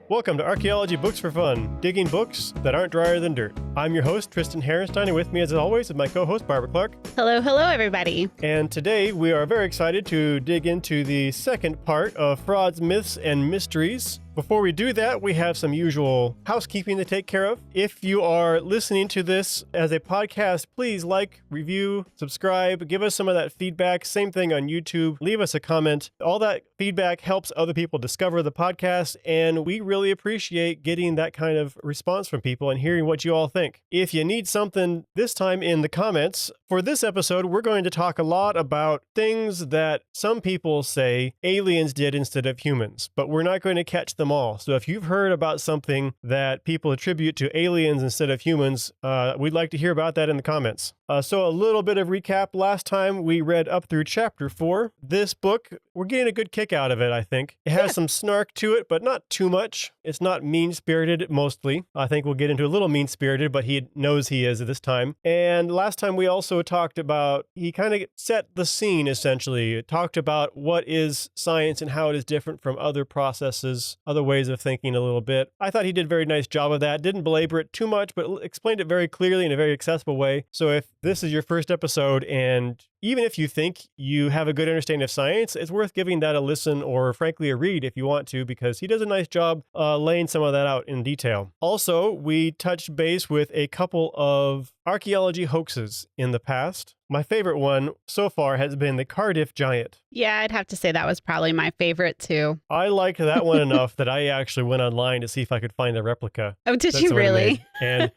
Welcome to Archaeology Books for Fun, digging books that aren't drier than dirt. I'm your host, Tristan Harenstein, and with me, as always, is my co-host, Barbara Clark. Hello, everybody. And today, we are very excited to dig into the second part of Frauds, Myths, and Mysteries. Before we do that, we have some usual housekeeping to take care of. If you are listening to this as a podcast, please like, review, subscribe, give us some of that feedback. Same thing on YouTube. Leave us a comment. All that feedback helps other people discover the podcast, and we really appreciate getting that kind of response from people and hearing what you all think. If you need something this time in the comments, for this episode, we're going to talk a lot about things that some people say aliens did instead of humans, but we're not going to catch them all. So if you've heard about something that people attribute to aliens instead of humans, we'd like to hear about that in the comments. So a little bit of recap. Last time we read up through chapter 4. This book, we're getting a good kick out of it, I think. It has some snark to it, but not too much. It's not mean-spirited, mostly. I think we'll get into a little mean-spirited, but he knows he is at this time. And last time we also talked about, he kind of set the scene, essentially. It talked about what is science and how it is different from other processes, other ways of thinking a little bit. I thought he did a very nice job of that. Didn't belabor it too much, but explained it very clearly in a very accessible way. So if this is your first episode, and even if you think you have a good understanding of science, it's worth giving that a listen or frankly a read if you want to, because he does a nice job laying some of that out in detail. Also, we touched base with a couple of archaeology hoaxes in the past. My favorite one so far has been the Cardiff Giant. Yeah, I'd have to say that was probably my favorite too. I liked that one enough that I actually went online to see if I could find the replica. Oh, did you really? And,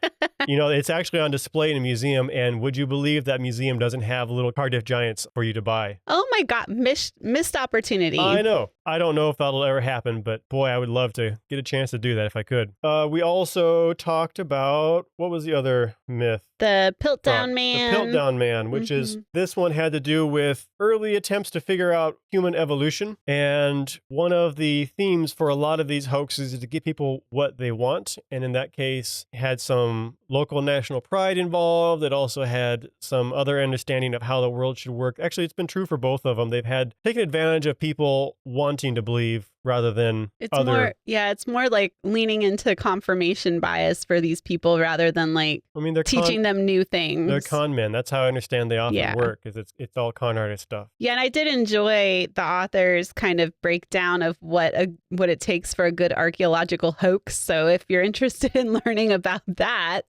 you know, it's actually on display in a museum. And would you believe that museum doesn't have little Cardiff Giants for you to buy? Oh my God, missed opportunity. I know. I don't know if that'll ever happen, but boy, I would love to get a chance to do that if I could. We also talked about, what was the other myth? The Piltdown Man. The Piltdown Man, which is, this one had to do with early attempts to figure out human evolution. And one of the themes for a lot of these hoaxes is to give people what they want. And in that case, it had some local national pride involved. It also had some other understanding of how the world should work. Actually, it's been true for both of them. They've had taken advantage of people wanting to believe rather than it's more like leaning into confirmation bias for these people rather than like they're teaching them new things. They're con men. That's how I understand they often work, is it's all con artist stuff. Yeah, and I did enjoy the author's kind of breakdown of what it takes for a good archaeological hoax. So if you're interested in learning about that,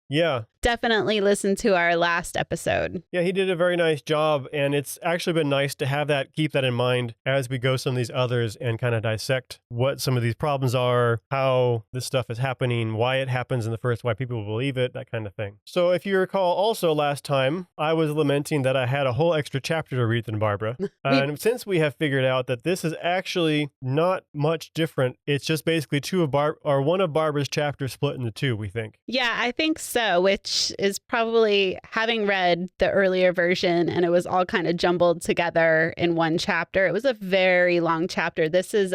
definitely listen to our last episode. Yeah, he did a very nice job, and it's actually been nice to keep that in mind as we go some of these others and kind of dissect what some of these problems are, how this stuff is happening, why it happens in the first, why people believe it, that kind of thing. So if you recall, also last time, I was lamenting that I had a whole extra chapter to read than Barbara. And since we have figured out that this is actually not much different, it's just basically one of Barbara's chapters split into two, we think. Yeah, I think so, which is probably having read the earlier version and it was all kind of jumbled together in one chapter. It was a very long chapter. This is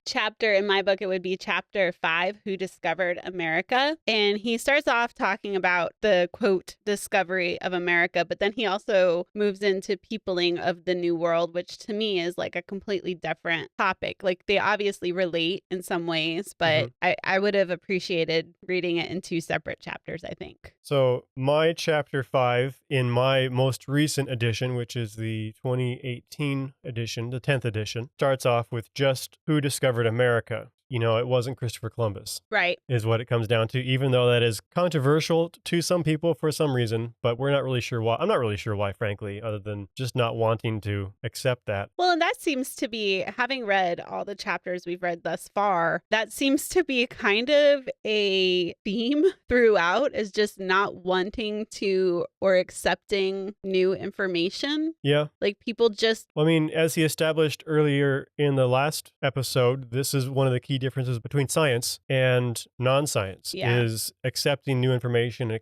chapter, in my book, it would be chapter 5, Who Discovered America? And he starts off talking about the, quote, discovery of America, but then he also moves into peopling of the New World, which to me is like a completely different topic. Like they obviously relate in some ways, but I would have appreciated reading it in two separate chapters, I think. So my chapter 5 in my most recent edition, which is the 2018 edition, the 10th edition, starts off with just who discovered America. You know, it wasn't Christopher Columbus. Right. Is what it comes down to, even though that is controversial to some people for some reason, but we're not really sure why. I'm not really sure why, frankly, other than just not wanting to accept that. Well, and that seems to be, having read all the chapters we've read thus far, that seems to be kind of a theme throughout, is just not wanting to or accepting new information. Yeah. Like people just... Well, I mean, as he established earlier in the last episode, this is one of the key differences between science and non-science, is accepting new information,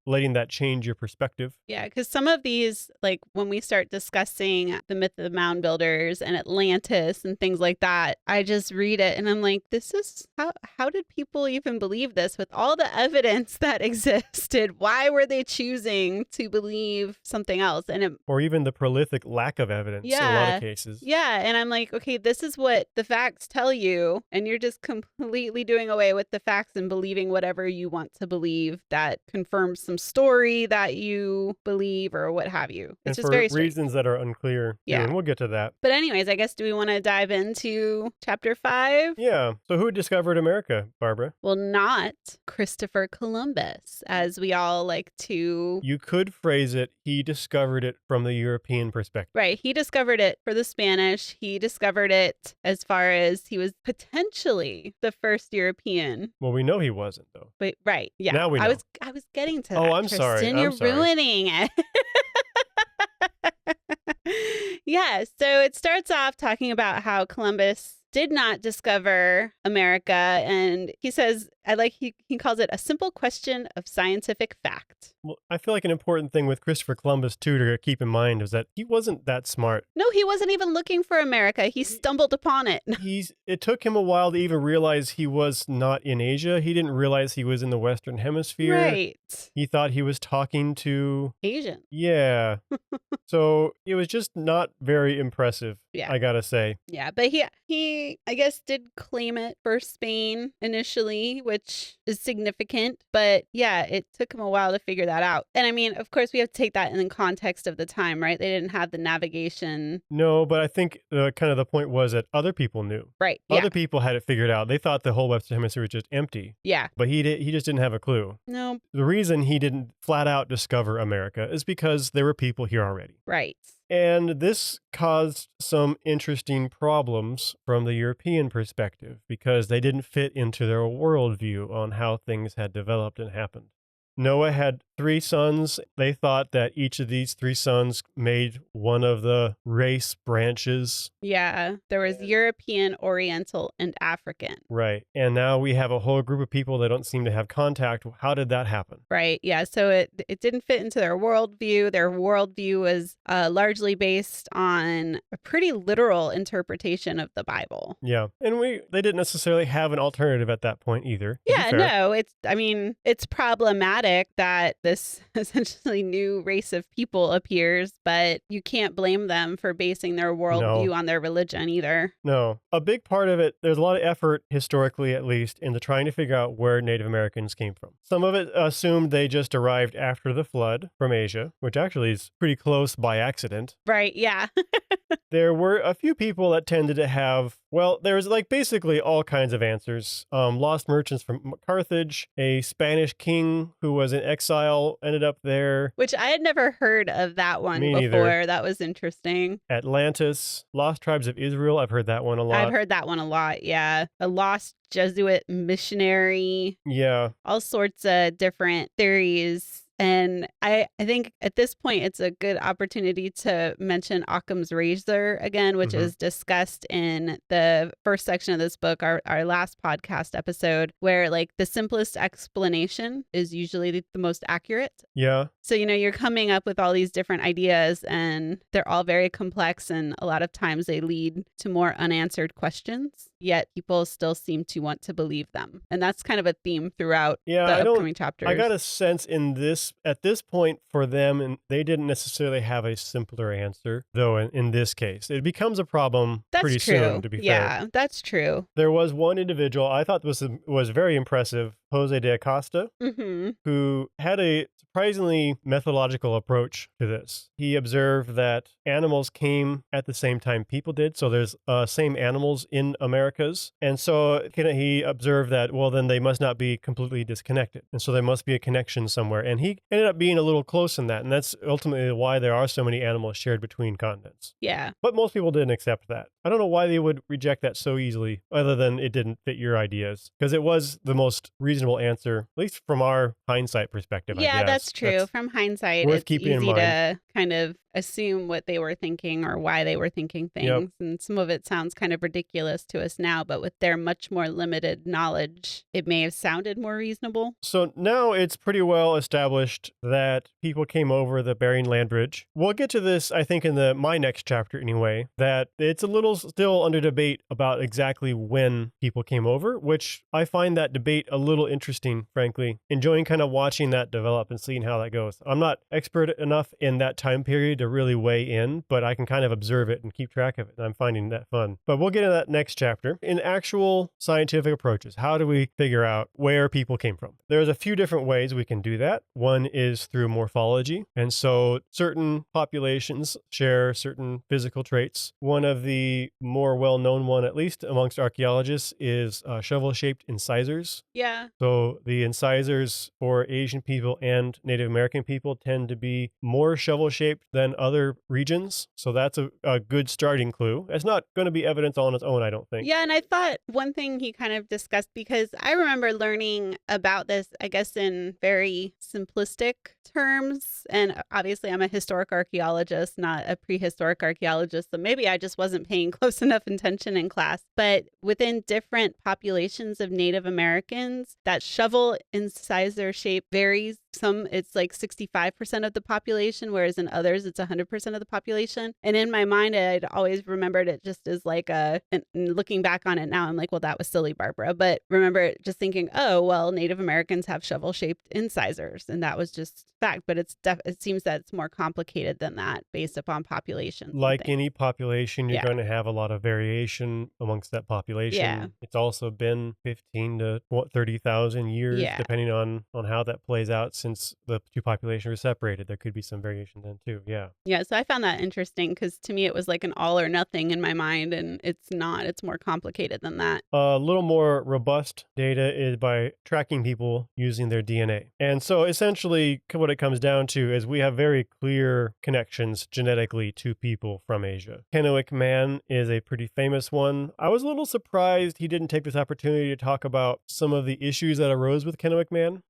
letting that change your perspective. Yeah, because some of these, like when we start discussing the myth of the mound builders and Atlantis and things like that, I just read it and I'm like, this is, how did people even believe this with all the evidence that exists? existed. Why were they choosing to believe something else? Or even the prolific lack of evidence in a lot of cases. Yeah. And I'm like, okay, this is what the facts tell you. And you're just completely doing away with the facts and believing whatever you want to believe that confirms some story that you believe or what have you. It's just very strange. Reasons that are unclear. Yeah. And we'll get to that. But anyways, I guess, do we want to dive into chapter 5? Yeah. So who discovered America, Barbara? Well, not Christopher Columbus, as we all like to... You could phrase it, he discovered it from the European perspective. Right. He discovered it for the Spanish. He discovered it as far as he was potentially the first European. Well, we know he wasn't, though. But right. Yeah. Now we know. I was getting to that. Oh, I'm sorry. Tristan, you're ruining it. Yeah. So it starts off talking about how Columbus did not discover America. And he says, he calls it a simple question of scientific fact. Well, I feel like an important thing with Christopher Columbus, too, to keep in mind is that he wasn't that smart. No, he wasn't even looking for America. He stumbled upon it. It took him a while to even realize he was not in Asia. He didn't realize he was in the Western Hemisphere. Right. He thought he was talking to... Asian. Yeah. So it was just not very impressive, I gotta say. Yeah, but he, I guess, did claim it for Spain initially, which is significant. But yeah, it took him a while to figure that out. And I mean, of course, we have to take that in the context of the time, right? They didn't have the navigation. No, but I think kind of the point was that other people knew. Right. Other people had it figured out. They thought the whole Western Hemisphere was just empty. Yeah. But he just didn't have a clue. No. The reason he didn't flat out discover America is because there were people here already. Right. And this caused some interesting problems from the European perspective because they didn't fit into their worldview on how things had developed and happened. Noah had 3 sons. They thought that each of these 3 sons made one of the race branches. Yeah, there was European, Oriental, and African. Right. And now we have a whole group of people that don't seem to have contact. How did that happen? Right. Yeah. So it didn't fit into their worldview. Their worldview was largely based on a pretty literal interpretation of the Bible. Yeah. And they didn't necessarily have an alternative at that point either. Yeah, no, it's problematic that this essentially new race of people appears, but you can't blame them for basing their worldview on their religion either. No. A big part of it, there's a lot of effort, historically at least, into trying to figure out where Native Americans came from. Some of it assumed they just arrived after the flood from Asia, which actually is pretty close by accident. Right, yeah. There were a few people that tended to have, well, there was like basically all kinds of answers. Lost merchants from Carthage, a Spanish king who was in exile ended up there. Which I had never heard of that one before. Neither. That was interesting. Atlantis, Lost Tribes of Israel. I've heard that one a lot. I've heard that one a lot, yeah. A lost Jesuit missionary. Yeah. All sorts of different theories. And I think at this point, it's a good opportunity to mention Occam's razor again, which is discussed in the first section of this book, our last podcast episode, where like the simplest explanation is usually the most accurate. Yeah. So, you're coming up with all these different ideas and they're all very complex. And a lot of times they lead to more unanswered questions, yet people still seem to want to believe them. And that's kind of a theme throughout the upcoming chapters. I got a sense at this point for them, and they didn't necessarily have a simpler answer, though in this case. It becomes a problem pretty soon, to be fair. Yeah, that's true. There was one individual I thought was very impressive, Jose de Acosta, who had a surprisingly methodological approach to this. He observed that animals came at the same time people did, so there's same animals in Americas. And so he observed that, well, then they must not be completely disconnected. And so there must be a connection somewhere. And he ended up being a little close in that. And that's ultimately why there are so many animals shared between continents. Yeah. But most people didn't accept that. I don't know why they would reject that so easily, other than it didn't fit your ideas. Because it was the most reasonable answer, at least from our hindsight perspective, I guess. Yeah, that's true. From hindsight, it's easy to kind of assume what they were thinking or why they were thinking things. Yep. And some of it sounds kind of ridiculous to us now, but with their much more limited knowledge, it may have sounded more reasonable. So now it's pretty well established that people came over the Bering Land Bridge. We'll get to this, I think, in my next chapter anyway, that it's a little still under debate about exactly when people came over, which I find that debate a little interesting, frankly. Enjoying kind of watching that develop and seeing how that goes. I'm not expert enough in that time period to really weigh in, but I can kind of observe it and keep track of it. And I'm finding that fun. But we'll get into that next chapter. In actual scientific approaches, how do we figure out where people came from? There's a few different ways we can do that. One is through morphology. And so certain populations share certain physical traits. One of the more well-known one, at least amongst archaeologists, is shovel-shaped incisors. Yeah. So the incisors for Asian people and Native American people tend to be more shovel-shaped than other regions. So that's a good starting clue. It's not going to be evidence on its own, I don't think. Yeah, and I thought one thing he kind of discussed, because I remember learning about this, I guess, in very simplistic terms. And obviously, I'm a historic archaeologist, not a prehistoric archaeologist. So maybe I just wasn't paying close enough attention in class. But within different populations of Native Americans, that shovel incisor shape varies. Some it's like 65% of the population, whereas in others it's 100% of the population. And in my mind, I'd always remembered it just as like and looking back on it now, I'm like, well, that was silly, Barbara. But remember just thinking, oh, well, Native Americans have shovel-shaped incisors, and that was just fact. But it seems that it's more complicated than that based upon populations. Like any population, you're Yeah. going to have a lot of variation amongst that population. Yeah. It's also been 15 to 30,000 years, Yeah. depending on how that plays out. Since the two populations are separated, there could be some variation then too. Yeah. Yeah, so I found that interesting because to me it was like an all or nothing in my mind, and it's not. It's more complicated than that. A little more robust data is by tracking people using their DNA. And so essentially what it comes down to is we have very clear connections genetically to people from Asia. Kennewick Man is a pretty famous one. I was a little surprised he didn't take this opportunity to talk about some of the issues that arose with Kennewick Man.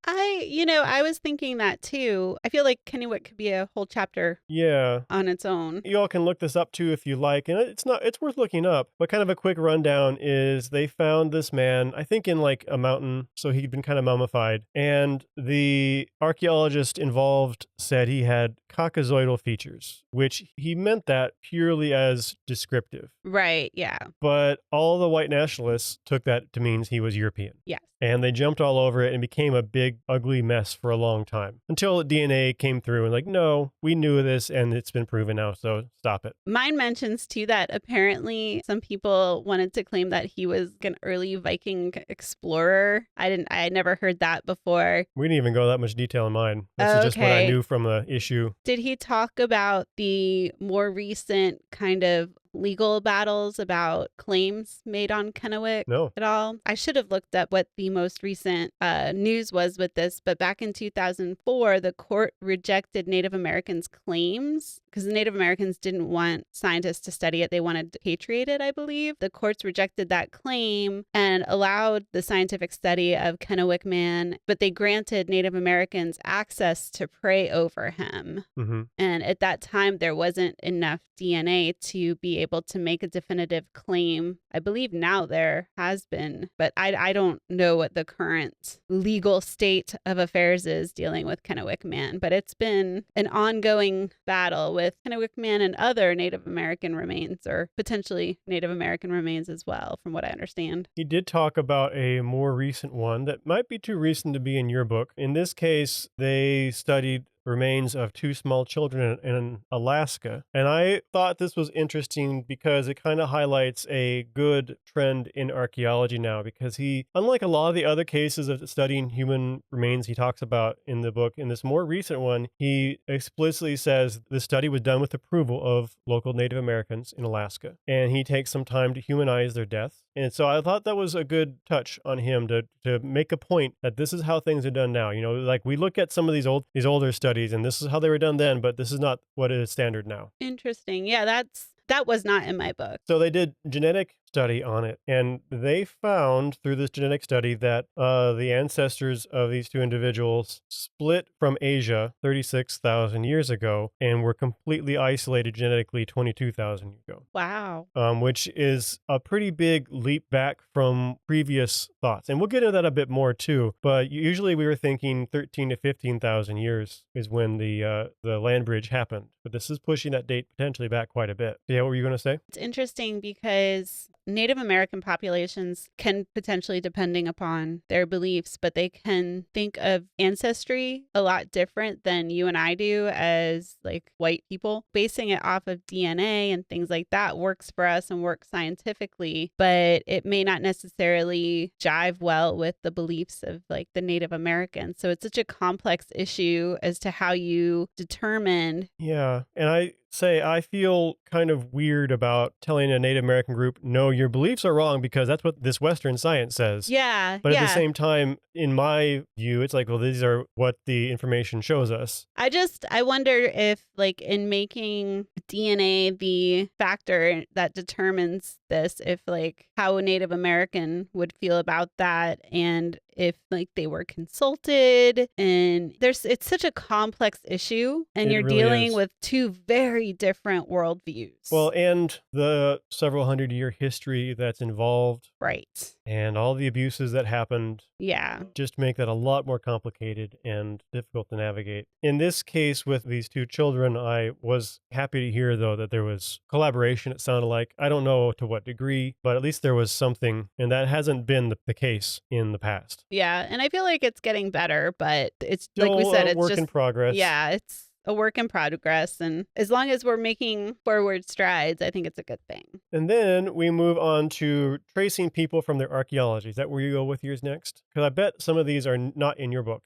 I was thinking that too. I feel like Kennewick could be a whole chapter on its own. You all can look this up too if you like, and it's worth looking up. But kind of a quick rundown is they found this man, I think in like a mountain, so he'd been kind of mummified, and the archaeologist involved said he had caucasoidal features, which he meant that purely as descriptive. Right, yeah. But all the white nationalists took that to mean he was European. Yes. And they jumped all over it and became a big, ugly mess for a long time until DNA came through and like, no, we knew this and it's been proven now, so stop it. Mine mentions too that apparently some people wanted to claim that he was an early Viking explorer. I had never heard that before. We didn't even go that much detail in mine. This is just what I knew from the issue. Did he talk about the more recent kind of legal battles about claims made on Kennewick at all? I should have looked up what the most recent news was with this, but back in 2004, the court rejected Native Americans' claims because the Native Americans didn't want scientists to study it. They wanted to patriate it, I believe. The courts rejected that claim and allowed the scientific study of Kennewick Man, but they granted Native Americans access to pray over him. Mm-hmm. And at that time, there wasn't enough DNA to be able to make a definitive claim. I believe now there has been, but I don't know what the current legal state of affairs is dealing with Kennewick Man. But it's been an ongoing battle with Kennewick Man and other Native American remains, or potentially Native American remains as well, from what I understand. He did talk about a more recent one that might be too recent to be in your book. In this case, they studied remains of two small children in Alaska. And I thought this was interesting because it kind of highlights a good trend in archaeology now, because he, unlike a lot of the other cases of studying human remains he talks about in the book, in this more recent one, he explicitly says the study was done with approval of local Native Americans in Alaska. And he takes some time to humanize their deaths. And so I thought that was a good touch on him to make a point that this is how things are done now. You know, like we look at some of these older studies and this is how they were done then, but this is not what is standard now. Interesting. Yeah, that was not in my book. So they did genetic study on it, and they found through this genetic study that the ancestors of these two individuals split from Asia 36,000 years ago and were completely isolated genetically 22,000 years ago. Wow. Which is a pretty big leap back from previous thoughts. And we'll get into that a bit more too, but usually we were thinking 13 to 15,000 years is when the land bridge happened. But this is pushing that date potentially back quite a bit. Yeah, what were you going to say? It's interesting because Native American populations can potentially, depending upon their beliefs, but they can think of ancestry a lot different than you and I do as like white people. Basing it off of DNA and things like that works for us and works scientifically, but it may not necessarily jive well with the beliefs of like the Native Americans. So it's such a complex issue as to how you determine. Yeah. And I feel kind of weird about telling a Native American group, no, your beliefs are wrong because that's what this Western science says. Yeah. But at the same time, in my view, it's like, well, these are what the information shows us. I wonder if like in making DNA the factor that determines this, if like how a Native American would feel about that, and if like they were consulted, and it's such a complex issue, and you're really dealing is. with two very different worldviews. Well, and the several hundred-year history that's involved, right. and all the abuses that happened Yeah. just make that a lot more complicated and difficult to navigate. In this case with these two children, I was happy to hear, though, that there was collaboration, it sounded like. I don't know to what degree, but at least there was something, and that hasn't been the case in the past. Yeah, and I feel like it's getting better, but it's Still like we said, a it's work just in progress. Yeah, it's a work in progress, and as long as we're making forward strides, I think it's a good thing. And then we move on to tracing people from their archaeology. Is that where you go with yours next? Because I bet some of these are not in your book.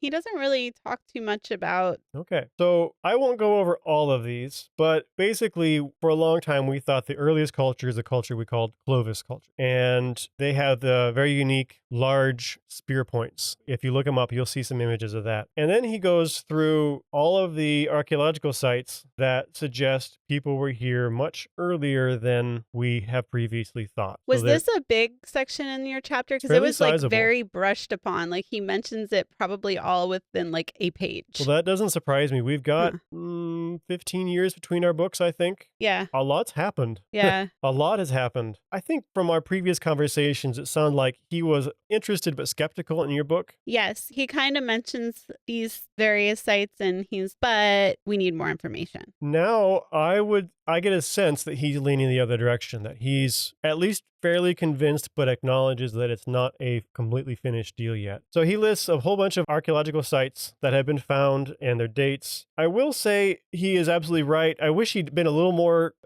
He doesn't really talk too much about. Okay, so I won't go over all of these, but basically for a long time we thought the earliest culture is a culture we called Clovis culture. And they have the very unique large spear points. If you look them up, you'll see some images of that. And then he goes through all of the archaeological sites that suggest people were here much earlier than we have previously thought. Was this a big section in your chapter? Because it was sizable. like very brushed upon. Like he mentions it probably all within like a page. Well, that doesn't surprise me. We've got 15 years between our books, I think. Yeah. A lot's happened. Yeah. A lot has happened. I think from our previous conversations, it sounded like he was interested but skeptical in your book. Yes. He kind of mentions these various sites and but we need more information. Now, I get a sense that he's leaning the other direction, that he's at least fairly convinced but acknowledges that it's not a completely finished deal yet. So he lists a whole bunch of archaeological sites that have been found and their dates. I will say he is absolutely right. I wish he'd been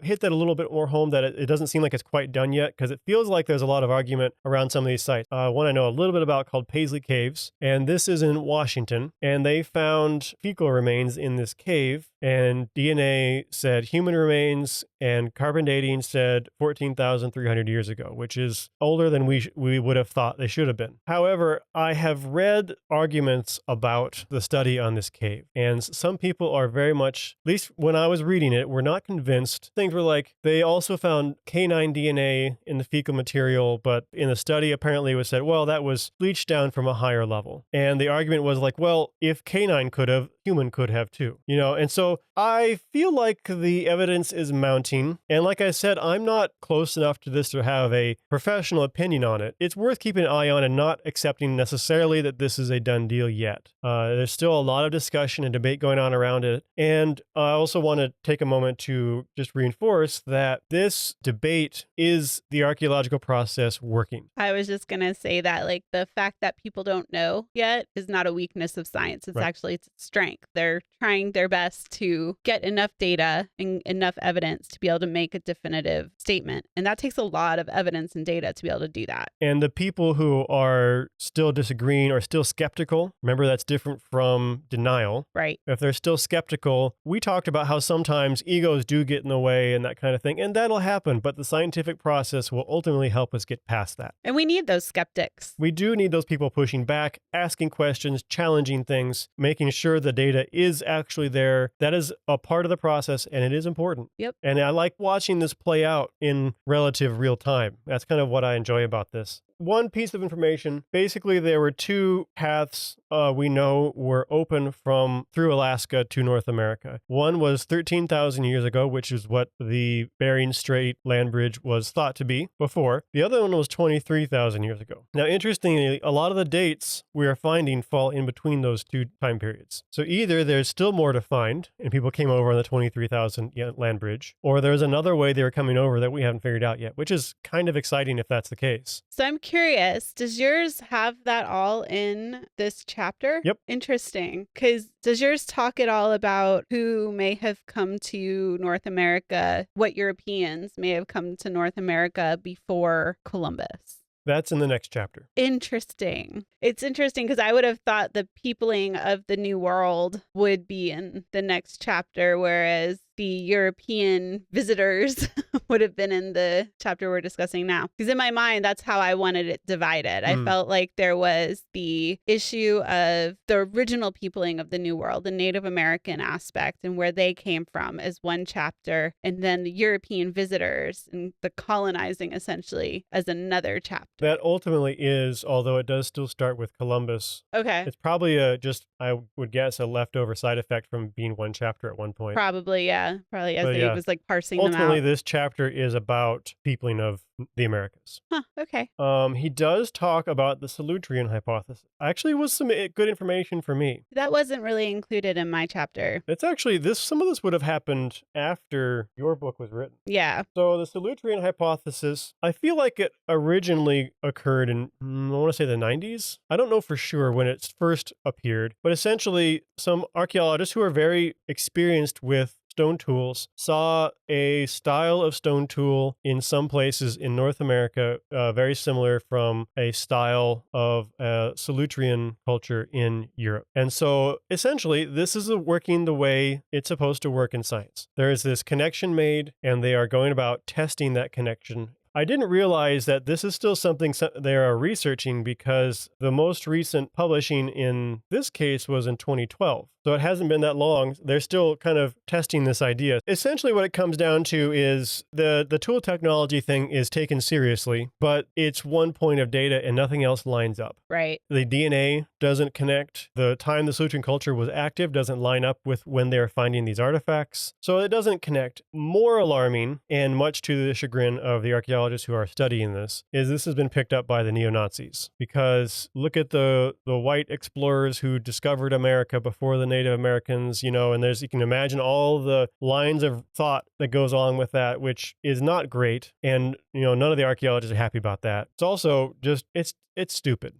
hit that a little bit more home, that it doesn't seem like it's quite done yet, because it feels like there's a lot of argument around some of these sites. One I know a little bit about called Paisley Caves, and this is in Washington, and they found fecal remains in this cave, and DNA said human remains and carbon dating said 14,300 years ago, which is older than we would have thought they should have been. However, I have read arguments about the study on this cave, and some people are very much, at least when I was reading it, were not convinced. Things were like, they also found canine DNA in the fecal material, but in the study apparently it was said, well, that was bleached down from a higher level. And the argument was like, well, if canine could have, human could have too, and so I feel like the evidence is mounting, and like I said, I'm not close enough to this to have a professional opinion on it. It's worth keeping an eye on and not accepting necessarily that this is a done deal yet. There's still a lot of discussion and debate going on around it, and I also want to take a moment to just reinforce that this debate is the archaeological process working. I was just going to say that like the fact that people don't know yet is not a weakness of science. It's actually its strength. They're trying their best to get enough data and enough evidence to be able to make a definitive statement. And that takes a lot of evidence and data to be able to do that. And the people who are still disagreeing or still skeptical, remember that's different from denial. Right. If they're still skeptical, we talked about how sometimes egos do get in the way and that kind of thing, and that'll happen, but the scientific process will ultimately help us get past that. And we need those skeptics. We do need those people pushing back, asking questions, challenging things, making sure the data is actually there. That is a part of the process, and it is important. Yep. And I like watching this play out in relative real time. That's kind of what I enjoy about this. One piece of information, basically there were two paths we know were open from through Alaska to North America. One was 13,000 years ago, which is what the Bering Strait land bridge was thought to be before. The other one was 23,000 years ago. Now, interestingly, a lot of the dates we are finding fall in between those two time periods. So either there's still more to find, and people came over on the 23,000 land bridge, or there's another way they were coming over that we haven't figured out yet, which is kind of exciting if that's the case. So I'm curious, does yours have that all in this chapter? Yep. Interesting. Because does yours talk at all about who may have come to North America, what Europeans may have come to North America before Columbus? That's in the next chapter. Interesting. It's interesting because I would have thought the peopling of the New World would be in the next chapter, whereas the European visitors would have been in the chapter we're discussing now. Because in my mind, that's how I wanted it divided. I felt like there was the issue of the original peopling of the New World, the Native American aspect and where they came from as one chapter, and then the European visitors and the colonizing essentially as another chapter. That ultimately is, although it does still start with Columbus. Okay. It's probably I would guess, a leftover side effect from being one chapter at one point. Probably, yeah. Probably as But they yeah, was like parsing them ultimately, out. this chapter is about peopling of the Americas. Huh, okay. He does talk about the Solutrean hypothesis. Actually, was some good information for me. That wasn't really included in my chapter. It's actually some of this would have happened after your book was written. Yeah. So the Solutrean hypothesis, I feel like it originally occurred in, I want to say the 90s. I don't know for sure when it first appeared, but essentially some archaeologists who are very experienced with stone tools saw a style of stone tool in some places in North America very similar from a style of Solutrean culture in Europe. And so essentially this is working the way it's supposed to work in science. There is this connection made and they are going about testing that connection. I didn't realize that this is still something they are researching because the most recent publishing in this case was in 2012. So it hasn't been that long. They're still kind of testing this idea. Essentially what it comes down to is the tool technology thing is taken seriously, but it's one point of data and nothing else lines up. Right. The DNA doesn't connect. The time the Solutrean culture was active doesn't line up with when they're finding these artifacts. So it doesn't connect. More alarming, and much to the chagrin of the archaeologists who are studying this has been picked up by the neo-Nazis. Because look at the white explorers who discovered America before the Native Americans, and you can imagine all the lines of thought that goes along with that, which is not great. And, none of the archaeologists are happy about that. It's also just, it's stupid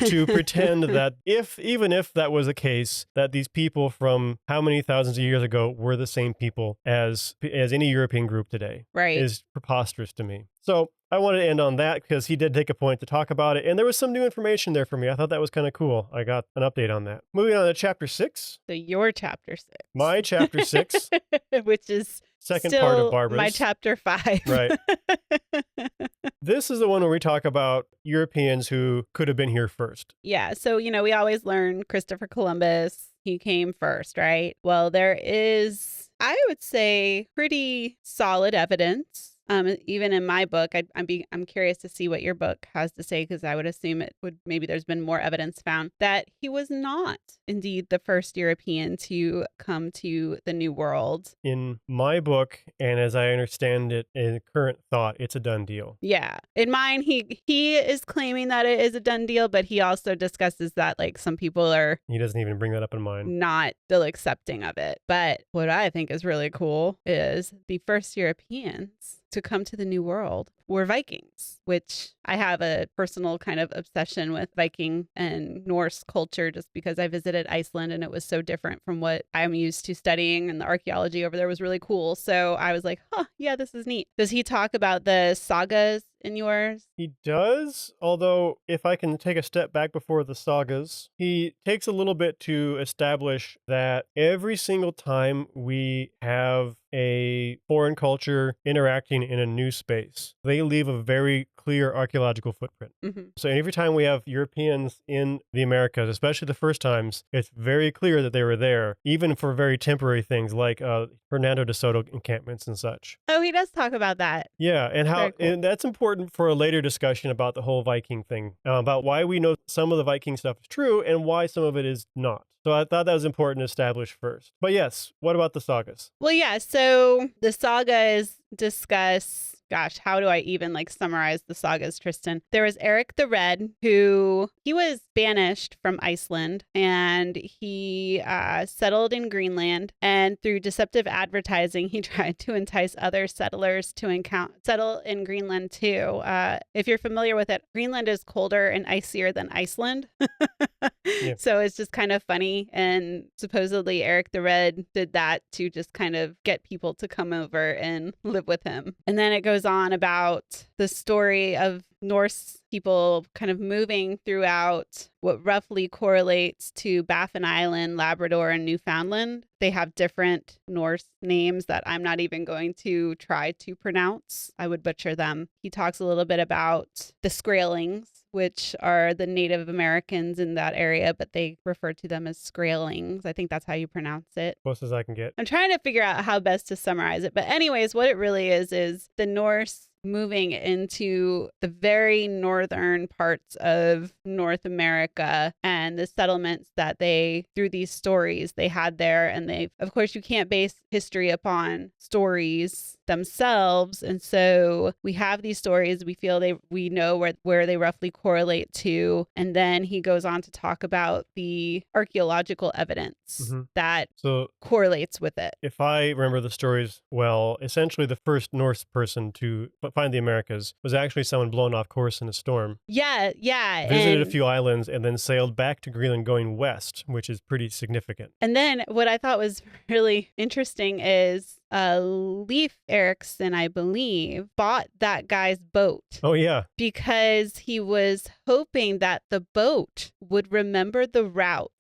to pretend that even if that was the case, that these people from how many thousands of years ago were the same people as any European group today. Right. Is preposterous to me. So I wanted to end on that because he did take a point to talk about it. And there was some new information there for me. I thought that was kind of cool. I got an update on that. Moving on to chapter 6. So your chapter 6. My chapter 6. Which is second still part of Barbara's. my chapter 5. Right. This is the one where we talk about Europeans who could have been here first. Yeah. So, we always learn Christopher Columbus, he came first, right? Well, there is, I would say, pretty solid evidence. Even in my book, I'm curious to see what your book has to say, because I would assume maybe there's been more evidence found that he was not indeed the first European to come to the New World. In my book, and as I understand it in current thought, it's a done deal. Yeah. In mine, he is claiming that it is a done deal, but he also discusses that some people are... He doesn't even bring that up in mine. Not still accepting of it. But what I think is really cool is the first Europeans to come to the New World were Vikings, which I have a personal kind of obsession with Viking and Norse culture just because I visited Iceland and it was so different from what I'm used to studying, and the archaeology over there was really cool. So I was like, yeah, this is neat. Does he talk about the sagas in yours? He does, although if I can take a step back before the sagas, he takes a little bit to establish that every single time we have a foreign culture interacting in a new space, they they leave a very clear archaeological footprint. So every time we have Europeans in the Americas, especially the first times, it's very clear that they were there, even for very temporary things like Fernando de Soto encampments and such. Oh, he does talk about that. Yeah, and how Very cool. and that's important for a later discussion about the whole Viking thing, about why we know some of the Viking stuff is true and why some of it is not. So I thought that was important to establish first. But yes, what about the sagas? Well, yeah, so the sagas discuss, gosh, how do I even summarize the sagas, Tristan? There was Eric the Red, he was banished from Iceland, and he settled in Greenland, and through deceptive advertising, he tried to entice other settlers to settle in Greenland too. If you're familiar with it, Greenland is colder and icier than Iceland. Yeah. So it's just kind of funny, and supposedly Eric the Red did that to just kind of get people to come over and live with him. And then it goes on about the story of Norse people kind of moving throughout what roughly correlates to Baffin Island, Labrador, and Newfoundland. They have different Norse names that I'm not even going to try to pronounce. I would butcher them. He talks a little bit about the Skraelings, which are the Native Americans in that area, but they refer to them as Skraelings. I think that's how you pronounce it. Close as I can get. I'm trying to figure out how best to summarize it. But anyways, what it really is the Norse moving into the very northern parts of North America and the settlements that through these stories they had there. And of course, you can't base history upon stories themselves. And so we have these stories, we know where they roughly correlate to. And then he goes on to talk about the archaeological evidence that correlates with it. If I remember the stories well, essentially the first Norse person to find the Americas was actually someone blown off course in a storm. Yeah. Visited a few islands and then sailed back to Greenland going west, which is pretty significant. And then what I thought was really interesting is Leif Erikson, I believe, bought that guy's boat. Oh, yeah. Because he was hoping that the boat would remember the route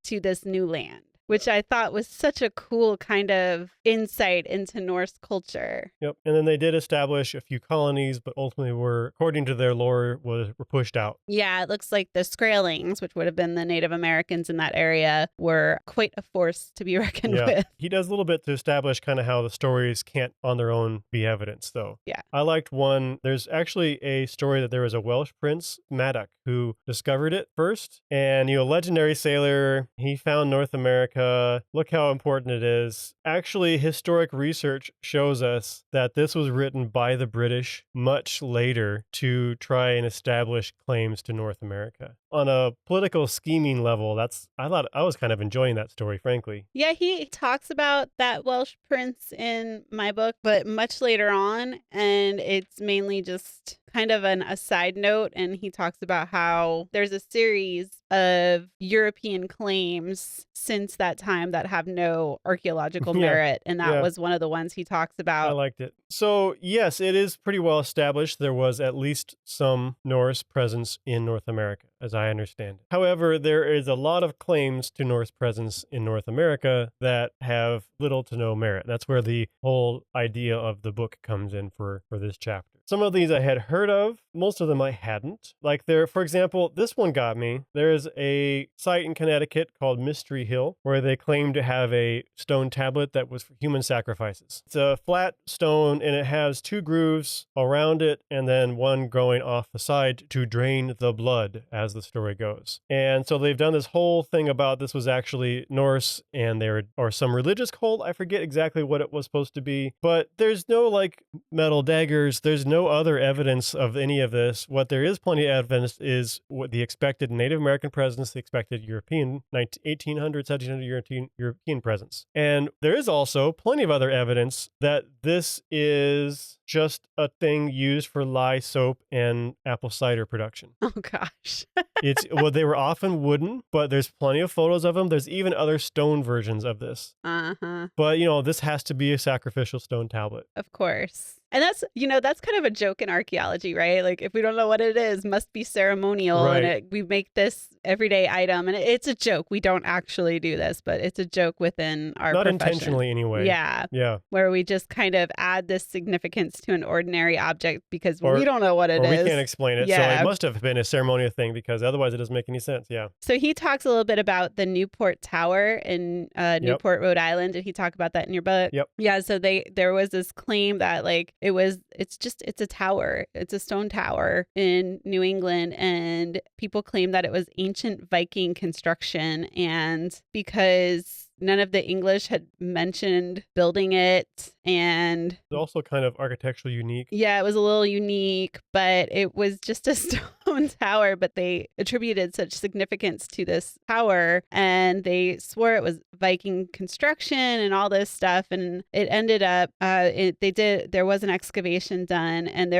to this new land, which I thought was such a cool kind of insight into Norse culture. Yep. And then they did establish a few colonies, but ultimately according to their lore, were pushed out. Yeah, it looks like the Skraelings, which would have been the Native Americans in that area, were quite a force to be reckoned with. He does a little bit to establish kind of how the stories can't on their own be evidence, though. Yeah. I liked one. There's actually a story that there was a Welsh prince, Madoc, who discovered it first. And, legendary sailor, he found North America. Look how important it is. Actually, historic research shows us that this was written by the British much later to try and establish claims to North America. On a political scheming level, I thought I was kind of enjoying that story, frankly. Yeah, he talks about that Welsh prince in my book, but much later on, and it's mainly just kind of a side note, and he talks about how there's a series of European claims since that time that have no archaeological merit, and that was one of the ones he talks about. I liked it. So, yes, it is pretty well established there was at least some Norse presence in North America, as I understand it. However, there is a lot of claims to Norse presence in North America that have little to no merit. That's where the whole idea of the book comes in for this chapter. Some of these I had heard of. Most of them I hadn't. For example, this one got me. There is a site in Connecticut called Mystery Hill where they claim to have a stone tablet that was for human sacrifices. It's a flat stone and it has two grooves around it and then one going off the side to drain the blood, as the story goes. And so they've done this whole thing about this was actually Norse and or some religious cult. I forget exactly what it was supposed to be, but there's no metal daggers. There's no other evidence of any of this. What there is plenty of evidence is what the expected Native American presence, the expected European 1800, 1700 European presence. And there is also plenty of other evidence that this is just a thing used for lye soap and apple cider production. Oh gosh. They were often wooden, but there's plenty of photos of them. There's even other stone versions of this. But this has to be a sacrificial stone tablet. Of course. And that's kind of a joke in archaeology, right? Like if we don't know what it is, must be ceremonial. Right. And we make this everyday item. And it's a joke. We don't actually do this, but it's a joke within our Not profession. intentionally anyway. Yeah. Yeah. Where we just kind of add this significance to an ordinary object because we don't know what it is. We can't explain it. Yeah. So it must have been a ceremonial thing because otherwise it doesn't make any sense. Yeah. So he talks a little bit about the Newport Tower in Newport, Rhode Island. Did he talk about that in your book? Yep. Yeah. So there was this claim that like it's a tower. It's a stone tower in New England, and people claim that it was ancient Viking construction, and because none of the English had mentioned building it, and It's also kind of architecturally unique. yeah, it was a little unique, but it was just a stone tower, but they attributed such significance to this tower, and they swore it was Viking construction and all this stuff, and it ended up there was an excavation done, and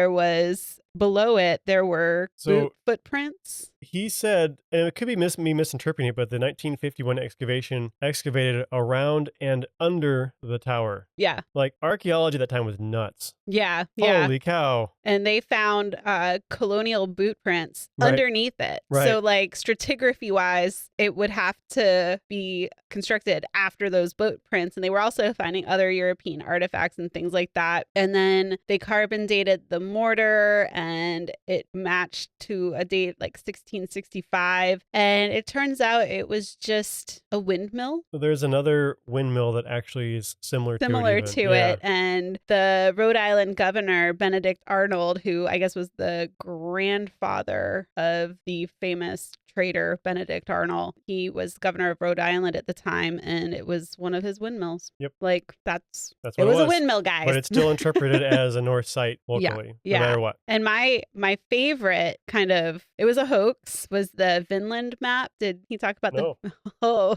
below it there were boot footprints. He said, and it could be me misinterpreting it, but the 1951 excavation excavated around and under the tower. Yeah. Like archaeology at that time was nuts. Yeah. Holy cow. And they found colonial boot prints underneath it. Right. So like stratigraphy wise, it would have to be constructed after those boot prints. And they were also finding other European artifacts and things like that. And then they carbon dated the mortar, and it matched to a date like 1665. And it turns out it was just a windmill. So there's another windmill that actually is similar to it. And the Rhode Island governor, Benedict Arnold, who I guess was the grandfather of the famous trader Benedict Arnold, he was governor of Rhode Island at the time, and it was one of his windmills. Yep. Like that's what it was a windmill, guys. But it's still interpreted as a Norse site locally, no matter what. And my favorite kind of, it was a hoax, was the Vinland map. Did he talk about Oh.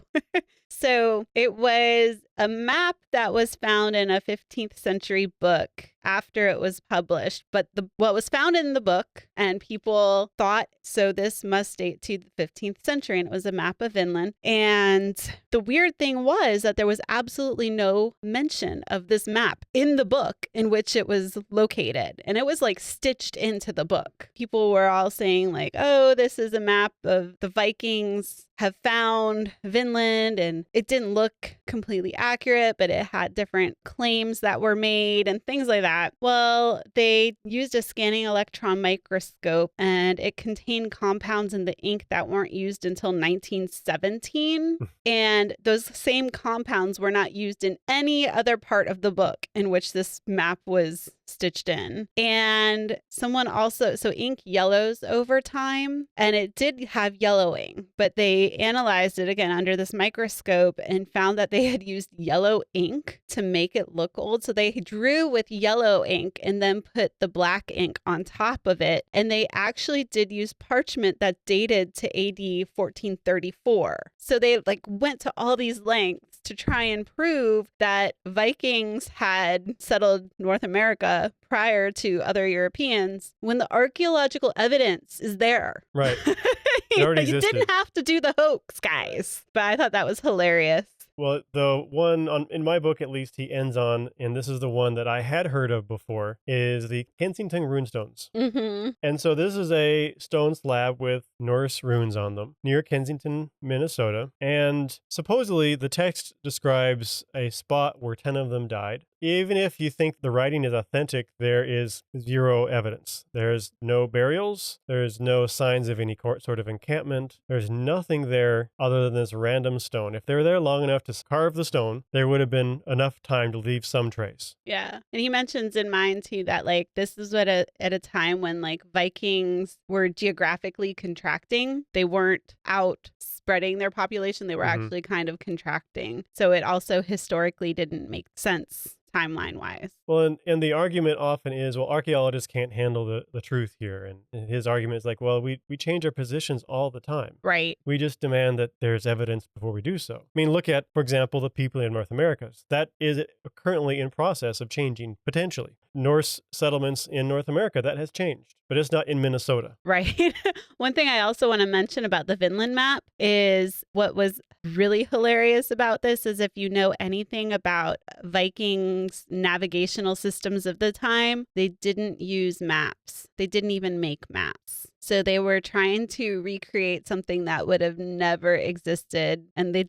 So it was a map that was found in a 15th century book after it was published. But what was found in the book, and people thought, so this must date to the 15th century, and it was a map of Vinland. And the weird thing was that there was absolutely no mention of this map in the book in which it was located. And it was like stitched into the book. People were all saying like, oh, this is a map of the Vikings have found Vinland, and it didn't look completely accurate, but it had different claims that were made and things like that. Well, they used a scanning electron microscope, and it contained compounds in the ink that weren't used until 1917. And those same compounds were not used in any other part of the book in which this map was stitched in. And someone also, so ink yellows over time, and it did have yellowing, but they analyzed it again under this microscope and found that they had used yellow ink to make it look old. So they drew with yellow ink and then put the black ink on top of it. And they actually did use parchment that dated to AD 1434. So they like went to all these lengths to try and prove that Vikings had settled North America prior to other Europeans when the archaeological evidence is there. Right. It already existed. You didn't have to do the hoax, guys. But I thought that was hilarious. Well, the one in my book, at least, he ends on, and this is the one that I had heard of before, is the Kensington runestones. Mm-hmm. And so this is a stone slab with Norse runes on them near Kensington, Minnesota. And supposedly the text describes a spot where 10 of them died. Even if you think the writing is authentic, there is zero evidence. There's no burials. There's no signs of any sort of encampment. There's nothing there other than this random stone. If they were there long enough to carve the stone, there would have been enough time to leave some trace. Yeah. And he mentions in mine too that like this is at a time when like Vikings were geographically contracting. They weren't out spreading their population. They were actually kind of contracting. So it also historically didn't make sense timeline-wise. Well, and the argument often is, well, archaeologists can't handle the truth here. And his argument is like, well, we change our positions all the time. Right. We just demand that there's evidence before we do so. I mean, look at, for example, the people in North America. That is currently in process of changing, potentially. Norse settlements in North America, that has changed, but it's not in Minnesota. Right. One thing I also want to mention about the Vinland map is is what was really hilarious about this is if you know anything about Vikings navigational systems of the time, they didn't use maps. They didn't even make maps. So they were trying to recreate something that would have never existed. And they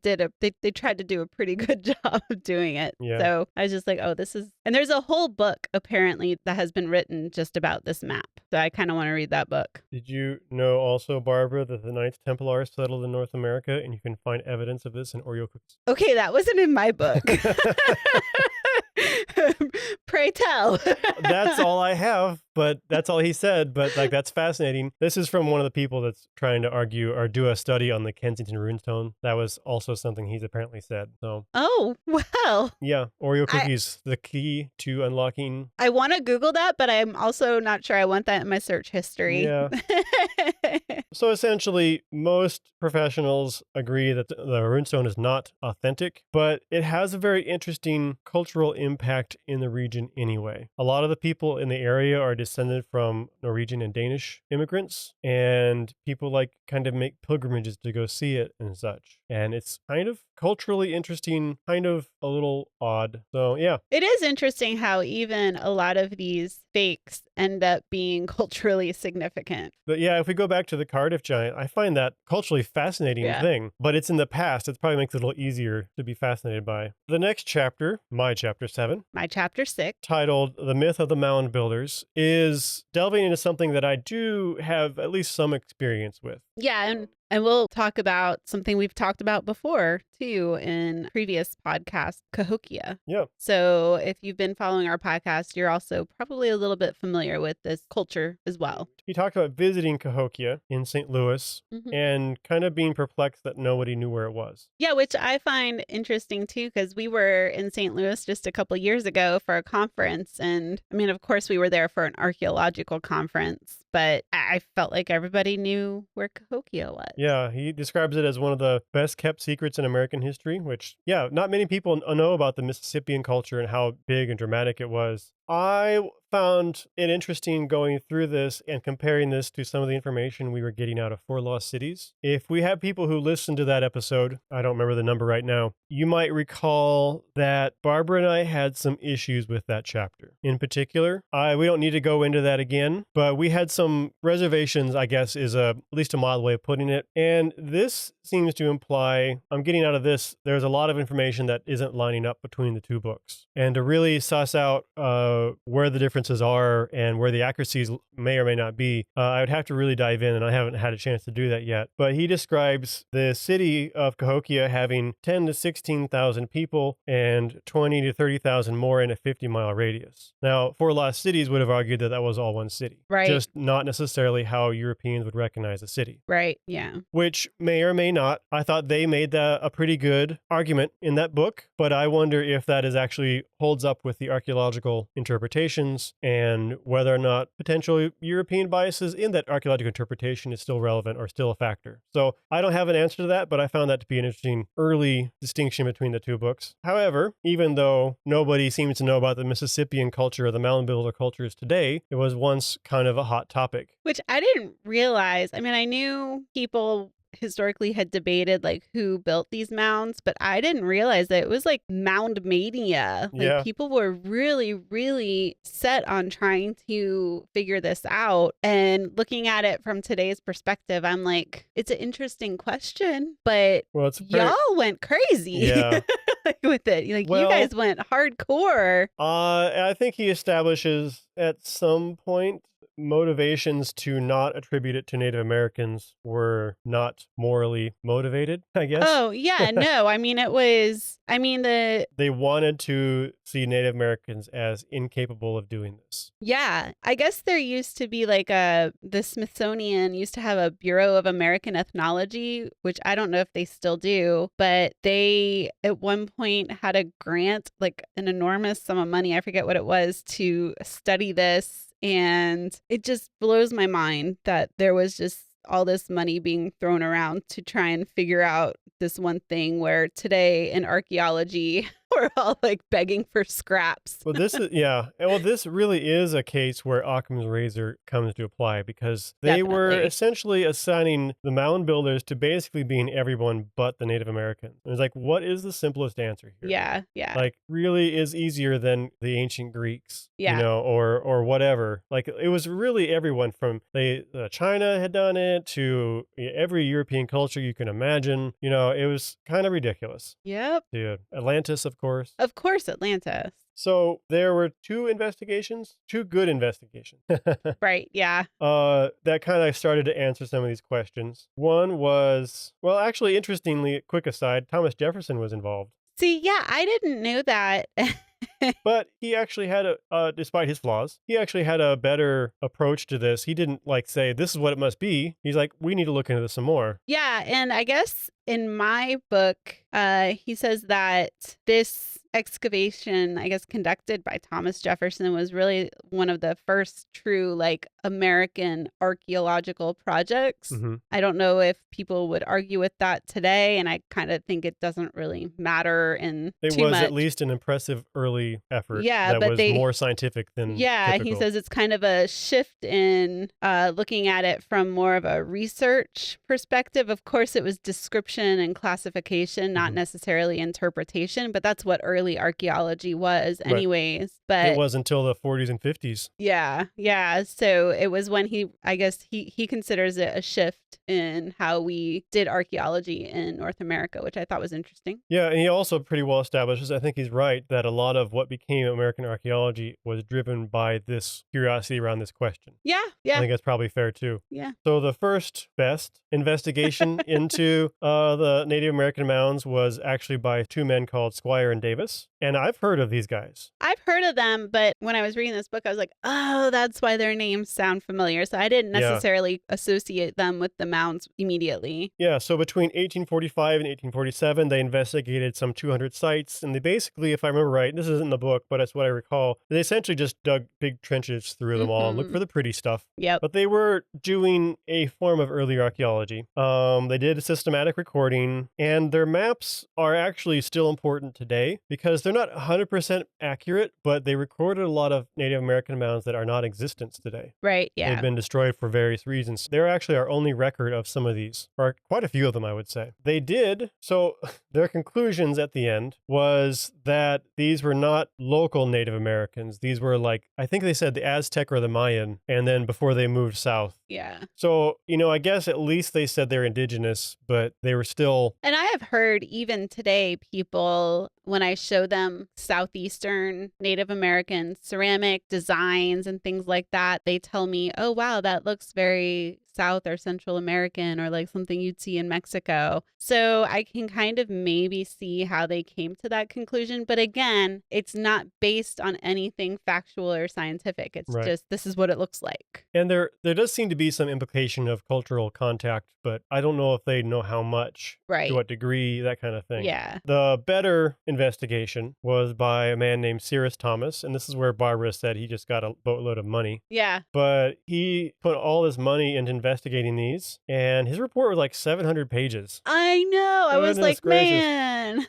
tried to do a pretty good job of doing it. Yeah. So I was just like, oh, this is, and there's a whole book apparently that has been written just about this map. So I kind of want to read that book. Did you know also, Barbara, that the Knights Templar settled in North America, and you can find evidence of this in Oreo cookies? Okay, that wasn't in my book. Pray tell. That's all I have, but that's all he said. But like, that's fascinating. This is from one of the people that's trying to argue or do a study on the Kensington runestone. That was also something he's apparently said. So, oh, well. yeah, Oreo cookies, the key to unlocking. I want to Google that, but I'm also not sure I want that in my search history. Yeah. So essentially, most professionals agree that the runestone is not authentic, but it has a very interesting cultural impact in the region anyway. A lot of the people in the area are descended from Norwegian and Danish immigrants, and people like kind of make pilgrimages to go see it and such. And it's kind of culturally interesting, kind of a little odd. So yeah. It is interesting how even a lot of these fakes end up being culturally significant. But yeah, if we go back to the Cardiff Giant, I find that culturally fascinating thing, but it's in the past. It probably makes it a little easier to be fascinated by. The next chapter, my chapter 7, my chapter 6, titled The Myth of the Mound Builders, is delving into something that I do have at least some experience with. Yeah, and we'll talk about something we've talked about before, too, in previous podcasts, Cahokia. Yeah. So if you've been following our podcast, you're also probably a little bit familiar with this culture as well. He talked about visiting Cahokia in St. Louis and kind of being perplexed that nobody knew where it was. Yeah, which I find interesting, too, because we were in St. Louis just a couple years ago for a conference. And I mean, of course, we were there for an archaeological conference, but I felt like everybody knew where Cahokia was. Yeah, he describes it as one of the best kept secrets in American history, which, yeah, not many people know about the Mississippian culture and how big and dramatic it was. I found it interesting going through this and comparing this to some of the information we were getting out of Four Lost Cities. If we have people who listen to that episode, I don't remember the number right now, you might recall that Barbara and I had some issues with that chapter. In particular, we don't need to go into that again, but we had some reservations, I guess is at least a mild way of putting it. And this seems to imply, I'm getting out of this, there's a lot of information that isn't lining up between the two books. And to really suss out where the differences are and where the accuracies may or may not be, I would have to really dive in, and I haven't had a chance to do that yet. But he describes the city of Cahokia having 10 to 16,000 people and 20 to 30,000 more in a 50-mile radius. Now, Four Lost Cities would have argued that that was all one city. Right. Just not necessarily how Europeans would recognize a city. Right, yeah. Which may or may not. I thought they made that a pretty good argument in that book, but I wonder if that is actually holds up with the archaeological interpretations and whether or not potential European biases in that archaeological interpretation is still relevant or still a factor. So I don't have an answer to that, but I found that to be an interesting early distinction between the two books. However, even though nobody seems to know about the Mississippian culture or the mound builder cultures today, it was once kind of a hot topic. Which I didn't realize. I mean, I knew people historically had debated like who built these mounds, but I didn't realize that it was like mound mania. Like people were really, really set on trying to figure this out. And looking at it from today's perspective, I'm like, it's an interesting question, but y'all went crazy with it. Like you guys went hardcore. I think he establishes at some point motivations to not attribute it to Native Americans were not morally motivated, I guess. Oh, yeah, no. I mean, they wanted to see Native Americans as incapable of doing this. Yeah. I guess there used to be like the Smithsonian used to have a Bureau of American Ethnology, which I don't know if they still do, but they at one point had a grant, like an enormous sum of money, I forget what it was, to study this. And it just blows my mind that there was just all this money being thrown around to try and figure out this one thing where today in archaeology We're all like begging for scraps. Well, this is, yeah. Well, this really is a case where Occam's razor comes to apply because they were Definitely. essentially assigning the mound builders to basically being everyone but the Native Americans. And it's like, what is the simplest answer here? Yeah, yeah. Like, really is easier than the ancient Greeks, Yeah. you know, or whatever. Like, it was really everyone from China had done it to every European culture you can imagine. You know, it was kind of ridiculous. Yep. To Atlantis, of course. Of course, Atlantis. So there were two good investigations. Right, yeah. That kind of started to answer some of these questions. One was, well, actually, interestingly, quick aside, Thomas Jefferson was involved. See, yeah, I didn't know that. But he actually had despite his flaws, he actually had a better approach to this. He didn't like say, this is what it must be. He's like, we need to look into this some more. Yeah, and I guess in my book, he says that this excavation, I guess, conducted by Thomas Jefferson was really one of the first true, like, American archaeological projects. Mm-hmm. I don't know if people would argue with that today, and I kind of think it doesn't really matter in It too was much. at least an impressive early effort Yeah, that but was more scientific than Yeah, he typical. says it's kind of a shift in looking at it from more of a research perspective. Of course, it was description and classification, not necessarily interpretation, but that's what early archaeology was Right. anyways. But It was until the 40s and 50s. yeah. So it was when I guess he considers it a shift in how we did archaeology in North America, which I thought was interesting. Yeah, and he also pretty well establishes, I think he's right, that a lot of what became American archaeology was driven by this curiosity around this question. Yeah, I yeah, think that's probably fair too. yeah. So the first best investigation into the Native American mounds was actually by two men called Squire and Davis. And I've heard of these guys. I've heard of them, but when I was reading this book, I was like, oh, that's why their names sound familiar. So I didn't necessarily associate them with the mounds immediately. Yeah, so between 1845 and 1847, they investigated some 200 sites. And they basically, if I remember right, this isn't in the book, but that's what I recall, they essentially just dug big trenches through them all and looked for the pretty stuff. Yep. But they were doing a form of early archaeology. They did a systematic recording, and their maps are actually still important today because they're not 100% accurate, but they recorded a lot of Native American mounds that are not in existence today. Right, yeah. They've been destroyed for various reasons. They're actually our only record of some of these, or quite a few of them, I would say. They did, so their conclusions at the end was that these were not local Native Americans. These were like, I think they said the Aztec or the Mayan, and then before they moved south. Yeah. So, I guess at least they said they're indigenous, but they were still... And I have heard even today people, when I show them Southeastern Native American ceramic designs and things like that, they tell me, oh, wow, that looks very South or Central American or like something you'd see in Mexico. So I can kind of maybe see how they came to that conclusion. But again, it's not based on anything factual or scientific. It's just, this is what it looks like. And there does seem to be some implication of cultural contact, but I don't know if they know how much, to what degree, that kind of thing. Yeah. The better investigation was by a man named Cyrus Thomas, and this is where Barbara said he just got a boatload of money. Yeah. But he put all this money into investigating these, and his report was like 700 pages. I know. I was like, man.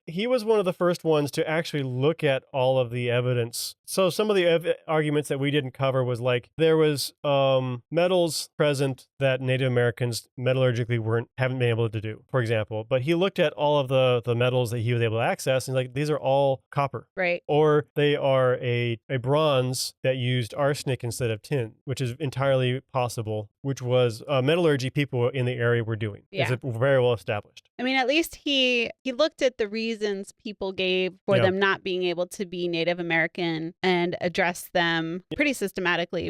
He was one of the first ones to actually look at all of the evidence. So some of the arguments that we didn't cover was like there was metals present that Native Americans metallurgically haven't been able to do, for example. But he looked at all of the metals that he was able to access, and like these are all copper, right? Or they are a bronze that used arsenic instead of tin, which is entirely possible, which was metallurgy people in the area were doing. Yeah. It's very well established. I mean, at least he looked at the reasons people gave for them not being able to be Native American and addressed them pretty systematically,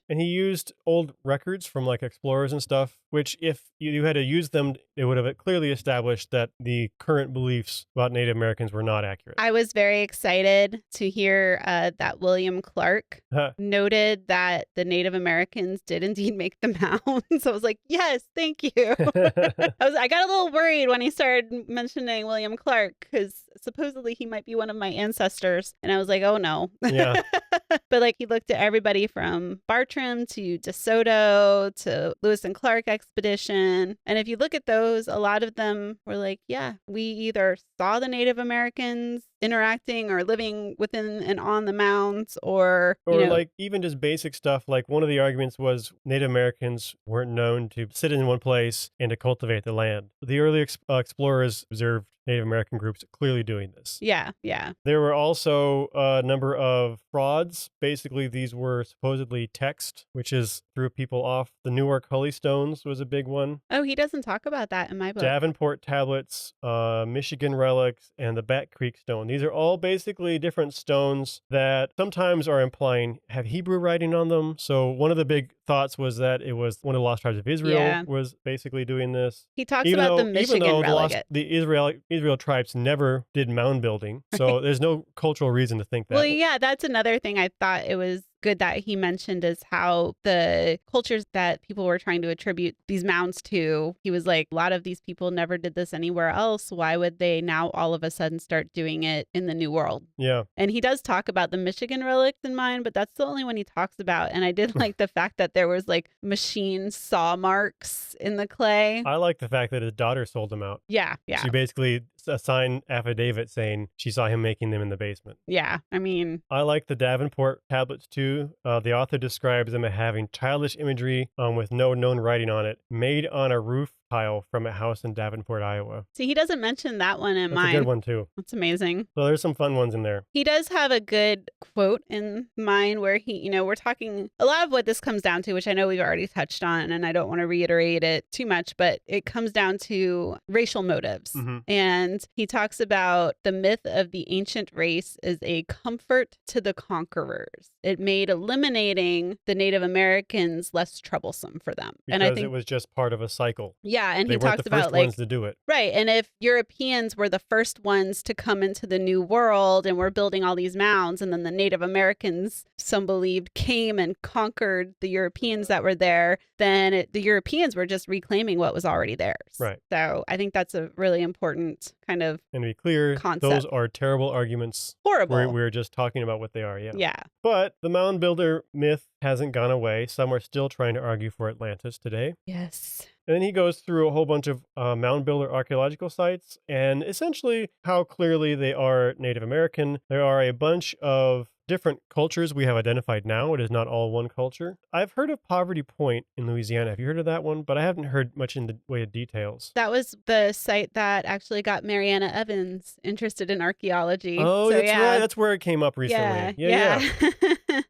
And he used old records from like explorers and stuff, which if you had to use them, it would have clearly established that the current beliefs about Native Americans were not accurate. I was very excited to hear that William Clark noted that the Native Americans did indeed make the mounds. So I was like, yes, thank you. I got a little worried when he started mentioning William William Clark because supposedly he might be one of my ancestors. And I was like, oh no. Yeah. But like he looked at everybody from Bartram to DeSoto to Lewis and Clark expedition. And if you look at those, a lot of them were like, yeah, we either saw the Native Americans interacting or living within and on the mounds or like even just basic stuff. Like one of the arguments was Native Americans weren't known to sit in one place and to cultivate the land. The early explorers observed Native American groups clearly doing this. Yeah. There were also a number of frauds. Basically, these were supposedly text, which is threw people off. The Newark Holy Stones was a big one. Oh, he doesn't talk about that in my book. Davenport tablets, Michigan relics, and the Bat Creek stone. These are all basically different stones that sometimes are implying have Hebrew writing on them. So one of the big thoughts was that it was one of the lost tribes of Israel was basically doing this. He talks about the Michigan relic. The Israel tribes never did mound building, so there's no cultural reason to think that. Well, yeah, that's another thing I thought it was good that he mentioned is how the cultures that people were trying to attribute these mounds to, he was like, a lot of these people never did this anywhere else. Why would they now all of a sudden start doing it in the New World? Yeah. And he does talk about the Michigan relics in mine, but that's the only one he talks about. And I did like the fact that there was like machine saw marks in the clay. I like the fact that his daughter sold them out. Yeah. She basically signed affidavit saying she saw him making them in the basement. Yeah. I mean, I like the Davenport tablets too. The author describes them as having childish imagery with no known writing on it, made on a roof tile from a house in Davenport, Iowa. See, he doesn't mention that one in mine. That's a good one too. That's amazing. So there's some fun ones in there. He does have a good quote in mine where he, we're talking a lot of what this comes down to, which I know we've already touched on, and I don't want to reiterate it too much, but it comes down to racial motives. Mm-hmm. And he talks about the myth of the ancient race is a comfort to the conquerors. It made eliminating the Native Americans less troublesome for them. Because and I think it was just part of a cycle. Yeah, and they he talks the about first like ones to do it. Right, and if Europeans were the first ones to come into the New World and were building all these mounds, and then the Native Americans, some believed, came and conquered the Europeans that were there, then the Europeans were just reclaiming what was already theirs. Right. So I think that's a really important kind of And to be clear, concept. Those are terrible arguments. Horrible. We're just talking about what they are, yeah. Yeah. But the mound builder myth hasn't gone away. Some are still trying to argue for Atlantis today. Yes. And then he goes through a whole bunch of mound builder archaeological sites and essentially how clearly they are Native American. There are a bunch of different cultures we have identified now. It is not all one culture. I've heard of Poverty Point in Louisiana. Have you heard of that one? But I haven't heard much in the way of details. That was the site that actually got Mariana Evans interested in archaeology. Oh, so, that's yeah. right. That's where it came up recently. Yeah.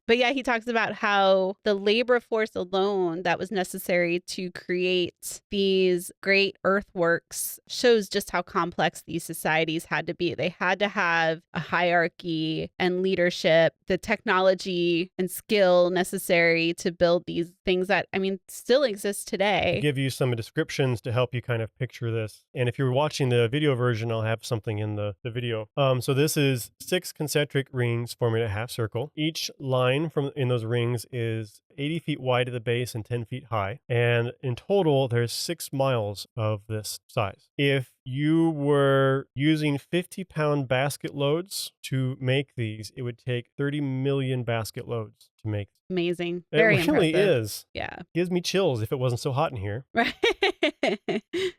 But yeah, he talks about how the labor force alone that was necessary to create these great earthworks shows just how complex these societies had to be. They had to have a hierarchy and leadership, the technology and skill necessary to build these things that, I mean, still exist today. I'll give you some descriptions to help you kind of picture this. And if you're watching the video version, I'll have something in the video. So this is 6 concentric rings forming a half circle. Each line from in those rings is 80 feet wide at the base and 10 feet high. And in total, there's 6 miles of this size. If you were using 50-pound basket loads to make these, it would take 30 million basket loads to make. Amazing. Very It really impressive. is. Yeah. Gives me chills if it wasn't so hot in here. Right.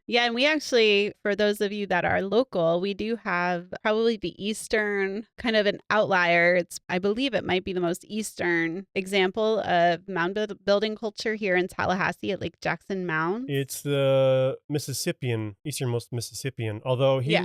Yeah, and we actually, for those of you that are local, we do have probably the eastern kind of an outlier. I believe it might be the most eastern example of mound building culture here in Tallahassee at Lake Jackson Mound. It's the easternmost Mississippian, although he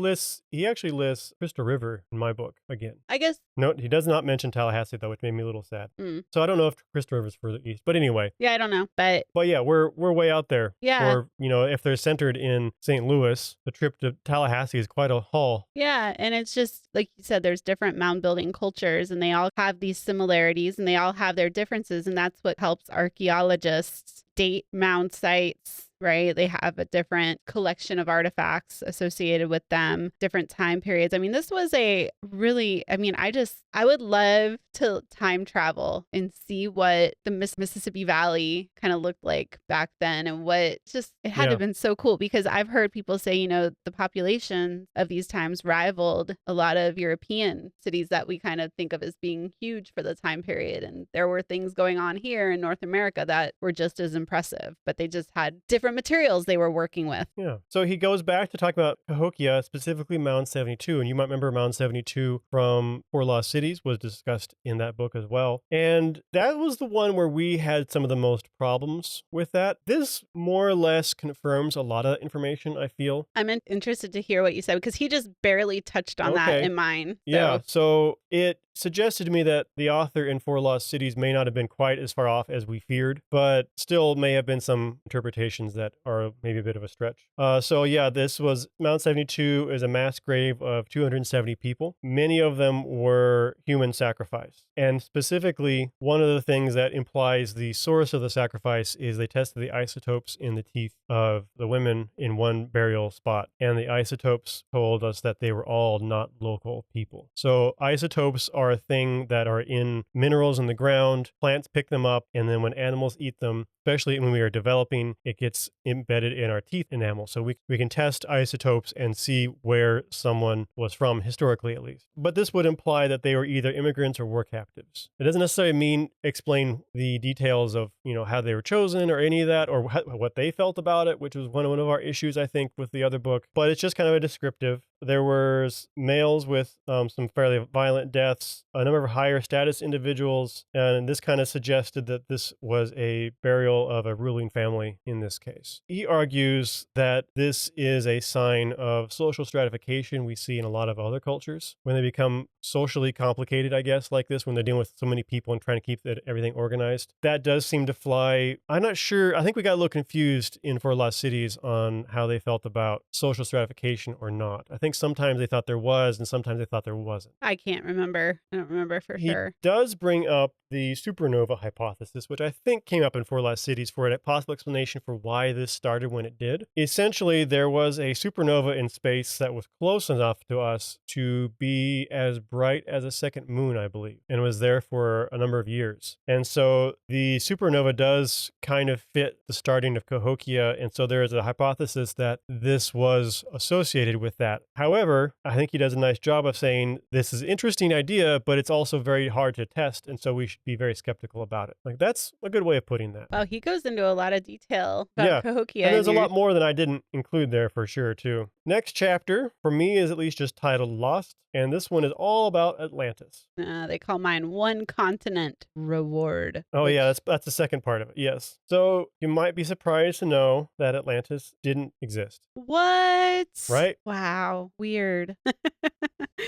actually lists Crystal River in my book again. I guess. No, he does not mention Tallahassee though, which made me a little sad. So I don't know if Crystal River's further east, but anyway. Yeah, I don't know, but yeah, we're way out there. Yeah. Or, if they're centered in St. Louis, the trip to Tallahassee is quite a haul. Yeah, and it's just, like you said, there's different mound building cultures, and they all have these similarities, and they all have their differences, and that's what helps archaeologists date mound sites right? They have a different collection of artifacts associated with them, different time periods. I mean, this was a really, I would love to time travel and see what the Mississippi Valley kind of looked like back then, and it had to have been so cool, because I've heard people say, the population of these times rivaled a lot of European cities that we kind of think of as being huge for the time period. And there were things going on here in North America that were just as impressive, but they just had different materials they were working with. Yeah. So he goes back to talk about Cahokia, specifically Mound 72. And you might remember Mound 72 from Four Lost Cities was discussed in that book as well. And that was the one where we had some of the most problems with that. This more or less confirms a lot of information, I feel. I'm interested to hear what you said, because he just barely touched on that in mine. Yeah. So it suggested to me that the author in Four Lost Cities may not have been quite as far off as we feared, but still may have been some interpretations that are maybe a bit of a stretch. This was Mount 72 is a mass grave of 270 people. Many of them were human sacrifice. And specifically, one of the things that implies the source of the sacrifice is they tested the isotopes in the teeth of the women in one burial spot. And the isotopes told us that they were all not local people. So isotopes are a thing that are in minerals in the ground. Plants pick them up, and then when animals eat them, especially when we are developing, it gets embedded in our teeth enamel. So we can test isotopes and see where someone was from, historically at least. But this would imply that they were either immigrants or war captives. It doesn't necessarily explain the details of, how they were chosen or any of that, or what they felt about it, which was one of our issues, I think, with the other book. But it's just kind of a descriptive. There were males with some fairly violent deaths, a number of higher status individuals, and this kind of suggested that this was a burial of a ruling family in this case. He argues that this is a sign of social stratification we see in a lot of other cultures when they become socially complicated, I guess, like this, when they're dealing with so many people and trying to keep everything organized. That does seem to fly. I'm not sure. I think we got a little confused in Four Lost Cities on how they felt about social stratification or not. I think sometimes they thought there was, and sometimes they thought there wasn't. I can't remember. I don't remember for sure. He does bring up the supernova hypothesis, which I think came up in Four Lost Cities for a possible explanation for why this started when it did. Essentially, there was a supernova in space that was close enough to us to be as bright as a second moon, I believe, and was there for a number of years. And so the supernova does kind of fit the starting of Cahokia, and so there is a hypothesis that this was associated with that. However, I think he does a nice job of saying this is an interesting idea, but it's also very hard to test, and so we should be very skeptical about it. Like, that's a good way of putting that. Well, he goes into a lot of detail about Cahokia. And there's a lot more than I didn't include there for sure, too. Next chapter, for me, is at least just titled Lost, and this one is all about Atlantis. They call mine One Continent Reward. Oh, yeah, that's the second part of it, yes. So you might be surprised to know that Atlantis didn't exist. What? Right? Wow. Weird.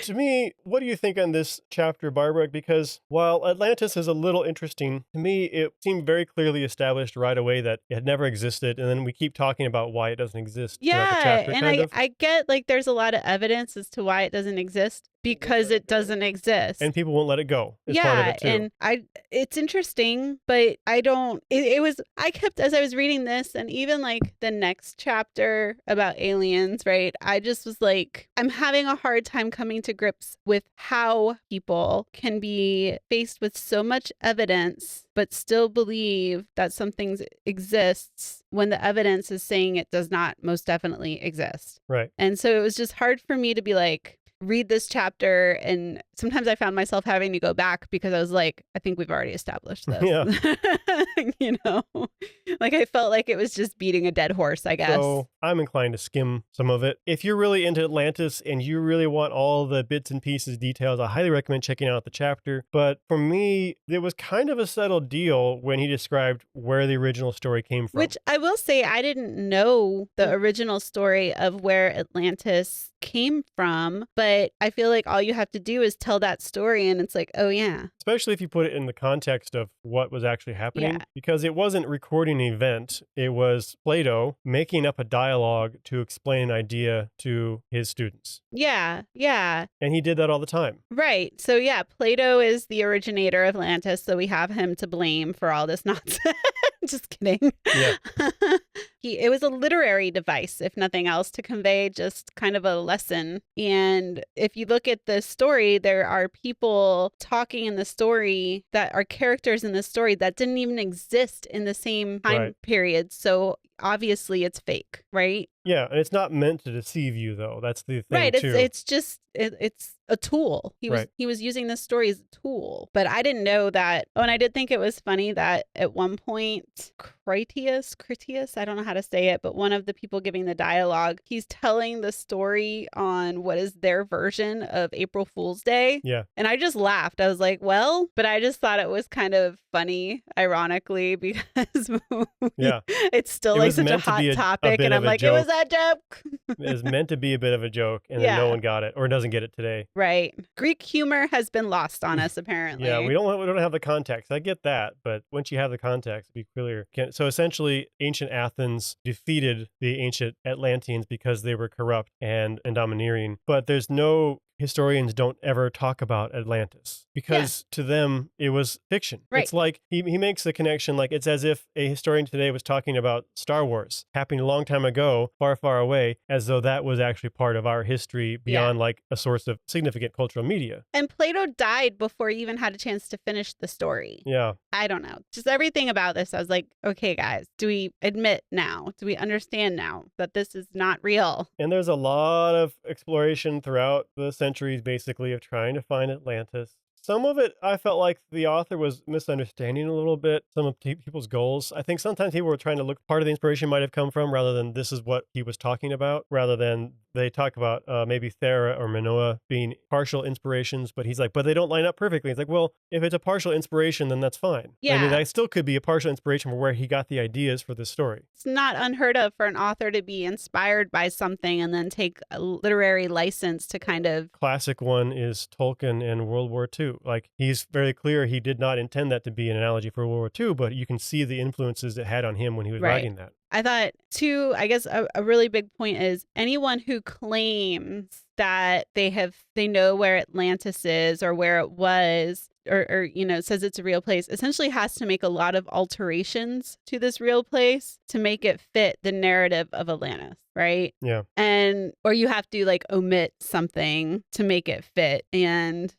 To me, what do you think on this chapter, Barbara? Because while Atlantis is a little interesting, to me, it seemed very clearly established right away that it had never existed, and then we keep talking about why it doesn't exist. Yeah, the chapter, and I get, like, there's a lot of evidence as to why it doesn't exist. Because it doesn't exist. And people won't let it go. It's part of it too. And it's interesting, but I kept, as I was reading this, and even like the next chapter about aliens, right? I just was like, I'm having a hard time coming to grips with how people can be faced with so much evidence but still believe that something exists when the evidence is saying it does not most definitely exist. Right. And so it was just hard for me to be like, read this chapter, and sometimes I found myself having to go back because I was like, I think we've already established this. Yeah. Like I felt like it was just beating a dead horse, I guess. So I'm inclined to skim some of it. If you're really into Atlantis and you really want all the bits and pieces, details, I highly recommend checking out the chapter. But for me, it was kind of a settled deal when he described where the original story came from. Which I will say, I didn't know the original story of where Atlantis came from, but I feel like all you have to do is tell that story and it's like, oh yeah. Especially if you put it in the context of what was actually happening, because it wasn't recording an event. It was Plato making up a dialogue to explain an idea to his students. Yeah. And he did that all the time. Right. So yeah, Plato is the originator of Atlantis, so we have him to blame for all this nonsense. Just kidding. Yeah. It was a literary device, if nothing else, to convey just kind of a lesson. And if you look at the story, there are people talking in the story that are characters in the story that didn't even exist in the same time period. So obviously it's fake, right? Yeah, and it's not meant to deceive you, though. That's the thing, right. too. It's just it's a tool. He was using this story as a tool. But I didn't know that. Oh, and I did think it was funny that at one point, Critias, I don't know how to say it, but one of the people giving the dialogue, he's telling the story on what is their version of April Fool's Day. Yeah. And I just laughed. I was like, well, but I just thought it was kind of funny, ironically, because it's still like such a hot topic. And I'm like, it was a joke. It was meant to be a bit of a joke, and then no one got it or doesn't get it today. Right. Greek humor has been lost on us, apparently. Yeah, we don't have the context. I get that, but once you have the context, be clear. So essentially, ancient Athens defeated the ancient Atlanteans because they were corrupt and domineering, but there's no historians don't ever talk about Atlantis because to them it was fiction. Right. It's like he makes the connection, like it's as if a historian today was talking about Star Wars happening a long time ago, far, far away, as though that was actually part of our history beyond like a source of significant cultural media. And Plato died before he even had a chance to finish the story. Yeah. I don't know. Just everything about this, I was like, okay, guys, do we admit now? Do we understand now that this is not real? And there's a lot of exploration throughout the centuries, basically, of trying to find Atlantis. Some of it, I felt like the author was misunderstanding a little bit some of people's goals. I think sometimes people were trying to look, part of the inspiration might have come from, rather than this is what he was talking about, rather than they talk about maybe Thera or Minoa being partial inspirations, but he's like, but they don't line up perfectly. It's like, well, if it's a partial inspiration, then that's fine. Yeah. I mean, that still could be a partial inspiration for where he got the ideas for this story. It's not unheard of for an author to be inspired by something and then take a literary license to kind of... Classic one is Tolkien in World War II. Like, he's very clear he did not intend that to be an analogy for World War II, but you can see the influences it had on him when he was writing that. I thought, too, I guess a really big point is anyone who claims that they know where Atlantis is or where it was, or says it's a real place, essentially has to make a lot of alterations to this real place to make it fit the narrative of Atlantis, right? Yeah. Or you have to like omit something to make it fit. And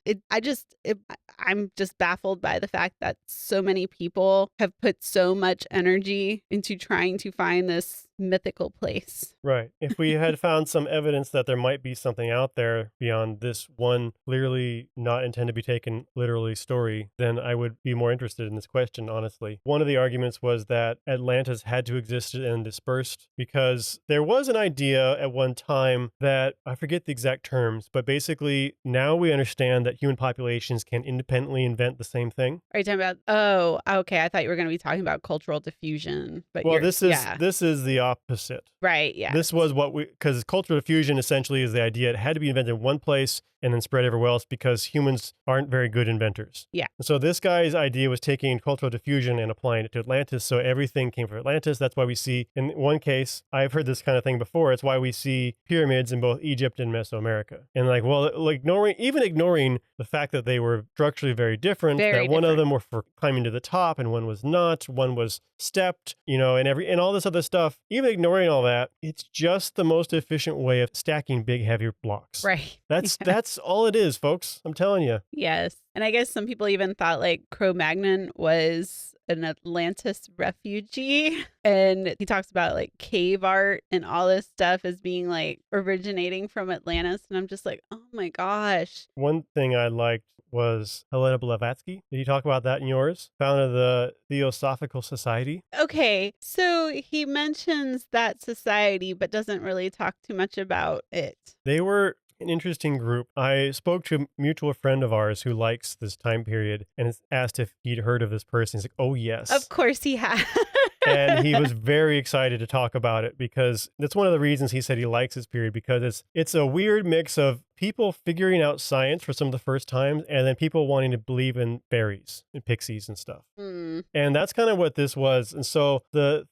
I'm just baffled by the fact that so many people have put so much energy into trying to find this mythical place. Right. If we had found some evidence that there might be something out there beyond this one clearly not intended to be taken literally story, then I would be more interested in this question, honestly. One of the arguments was that Atlantis had to exist and dispersed because there was an idea at one time that, I forget the exact terms, but basically now we understand that human populations can independently invent the same thing. Are you talking about, oh, okay, I thought you were going to be talking about cultural diffusion. But well, this is the opposite. Right, yeah. This was because cultural diffusion essentially is the idea it had to be invented in one place and then spread everywhere else because humans aren't very good inventors. Yeah. So this guy's idea was taking cultural diffusion and applying it to Atlantis. So everything came from Atlantis. That's why we see, in one case, I've heard this kind of thing before. It's why we see pyramids in both Egypt and Mesoamerica. And ignoring the fact that they were structurally very different, one of them were for climbing to the top and one was not, one was stepped, and all this other stuff. Even ignoring all that, it's just the most efficient way of stacking big, heavy blocks. Right. That's all it is, folks. I'm telling you. Yes. And I guess some people even thought like Cro-Magnon was an Atlantis refugee. And he talks about like cave art and all this stuff as being like originating from Atlantis. And I'm just like, oh my gosh. One thing I liked was Helena Blavatsky. Did you talk about that in yours? Founded the Theosophical Society. Okay, so he mentions that society, but doesn't really talk too much about it. They were an interesting group. I spoke to a mutual friend of ours who likes this time period and asked if he'd heard of this person. He's like, oh, yes. Of course he has. And he was very excited to talk about it because that's one of the reasons he said he likes this period, because it's a weird mix of people figuring out science for some of the first time, and then people wanting to believe in fairies and pixies and stuff. And that's kind of what this was. And so the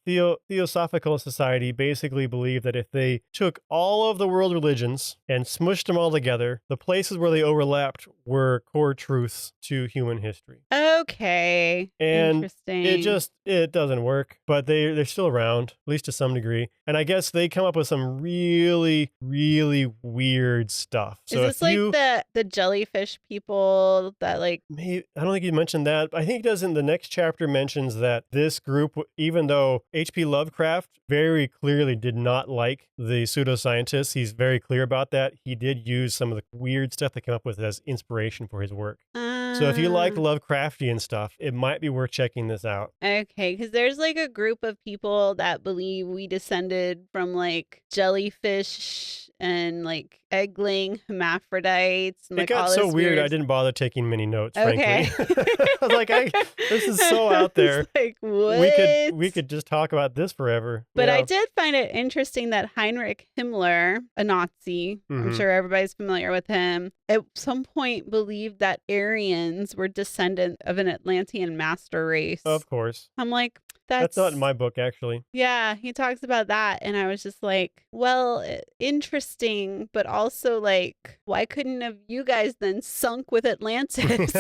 Theosophical Society basically believed that if they took all of the world religions and smushed them all together, the places where they overlapped were core truths to human history. Okay. And interesting. it doesn't work, but they're still around, at least to some degree. And I guess they come up with some really, really weird stuff. So is this the jellyfish people that like... Maybe, I don't think he mentioned that. I think he does in the next chapter mentions that this group, even though H.P. Lovecraft very clearly did not like the pseudoscientists, he's very clear about that. He did use some of the weird stuff they came up with as inspiration for his work. So if you like Lovecraftian stuff, it might be worth checking this out. Okay, because there's like a group of people that believe we descended from like jellyfish and like egg-laying hermaphrodites. And, it like, got all so this weird, I didn't bother taking many notes, Okay. frankly. I was like, this is so out there. It's like, what? We could just talk about this forever. But Yeah. I did find it interesting that Heinrich Himmler, a Nazi, I'm sure everybody's familiar with him, at some point believed that Aryans were descendant of an Atlantean master race. Of course. I'm like, that's not in my book, actually. Yeah, he talks about that. And I was just like, well, interesting, but also like, why couldn't have you guys then sunk with Atlantis?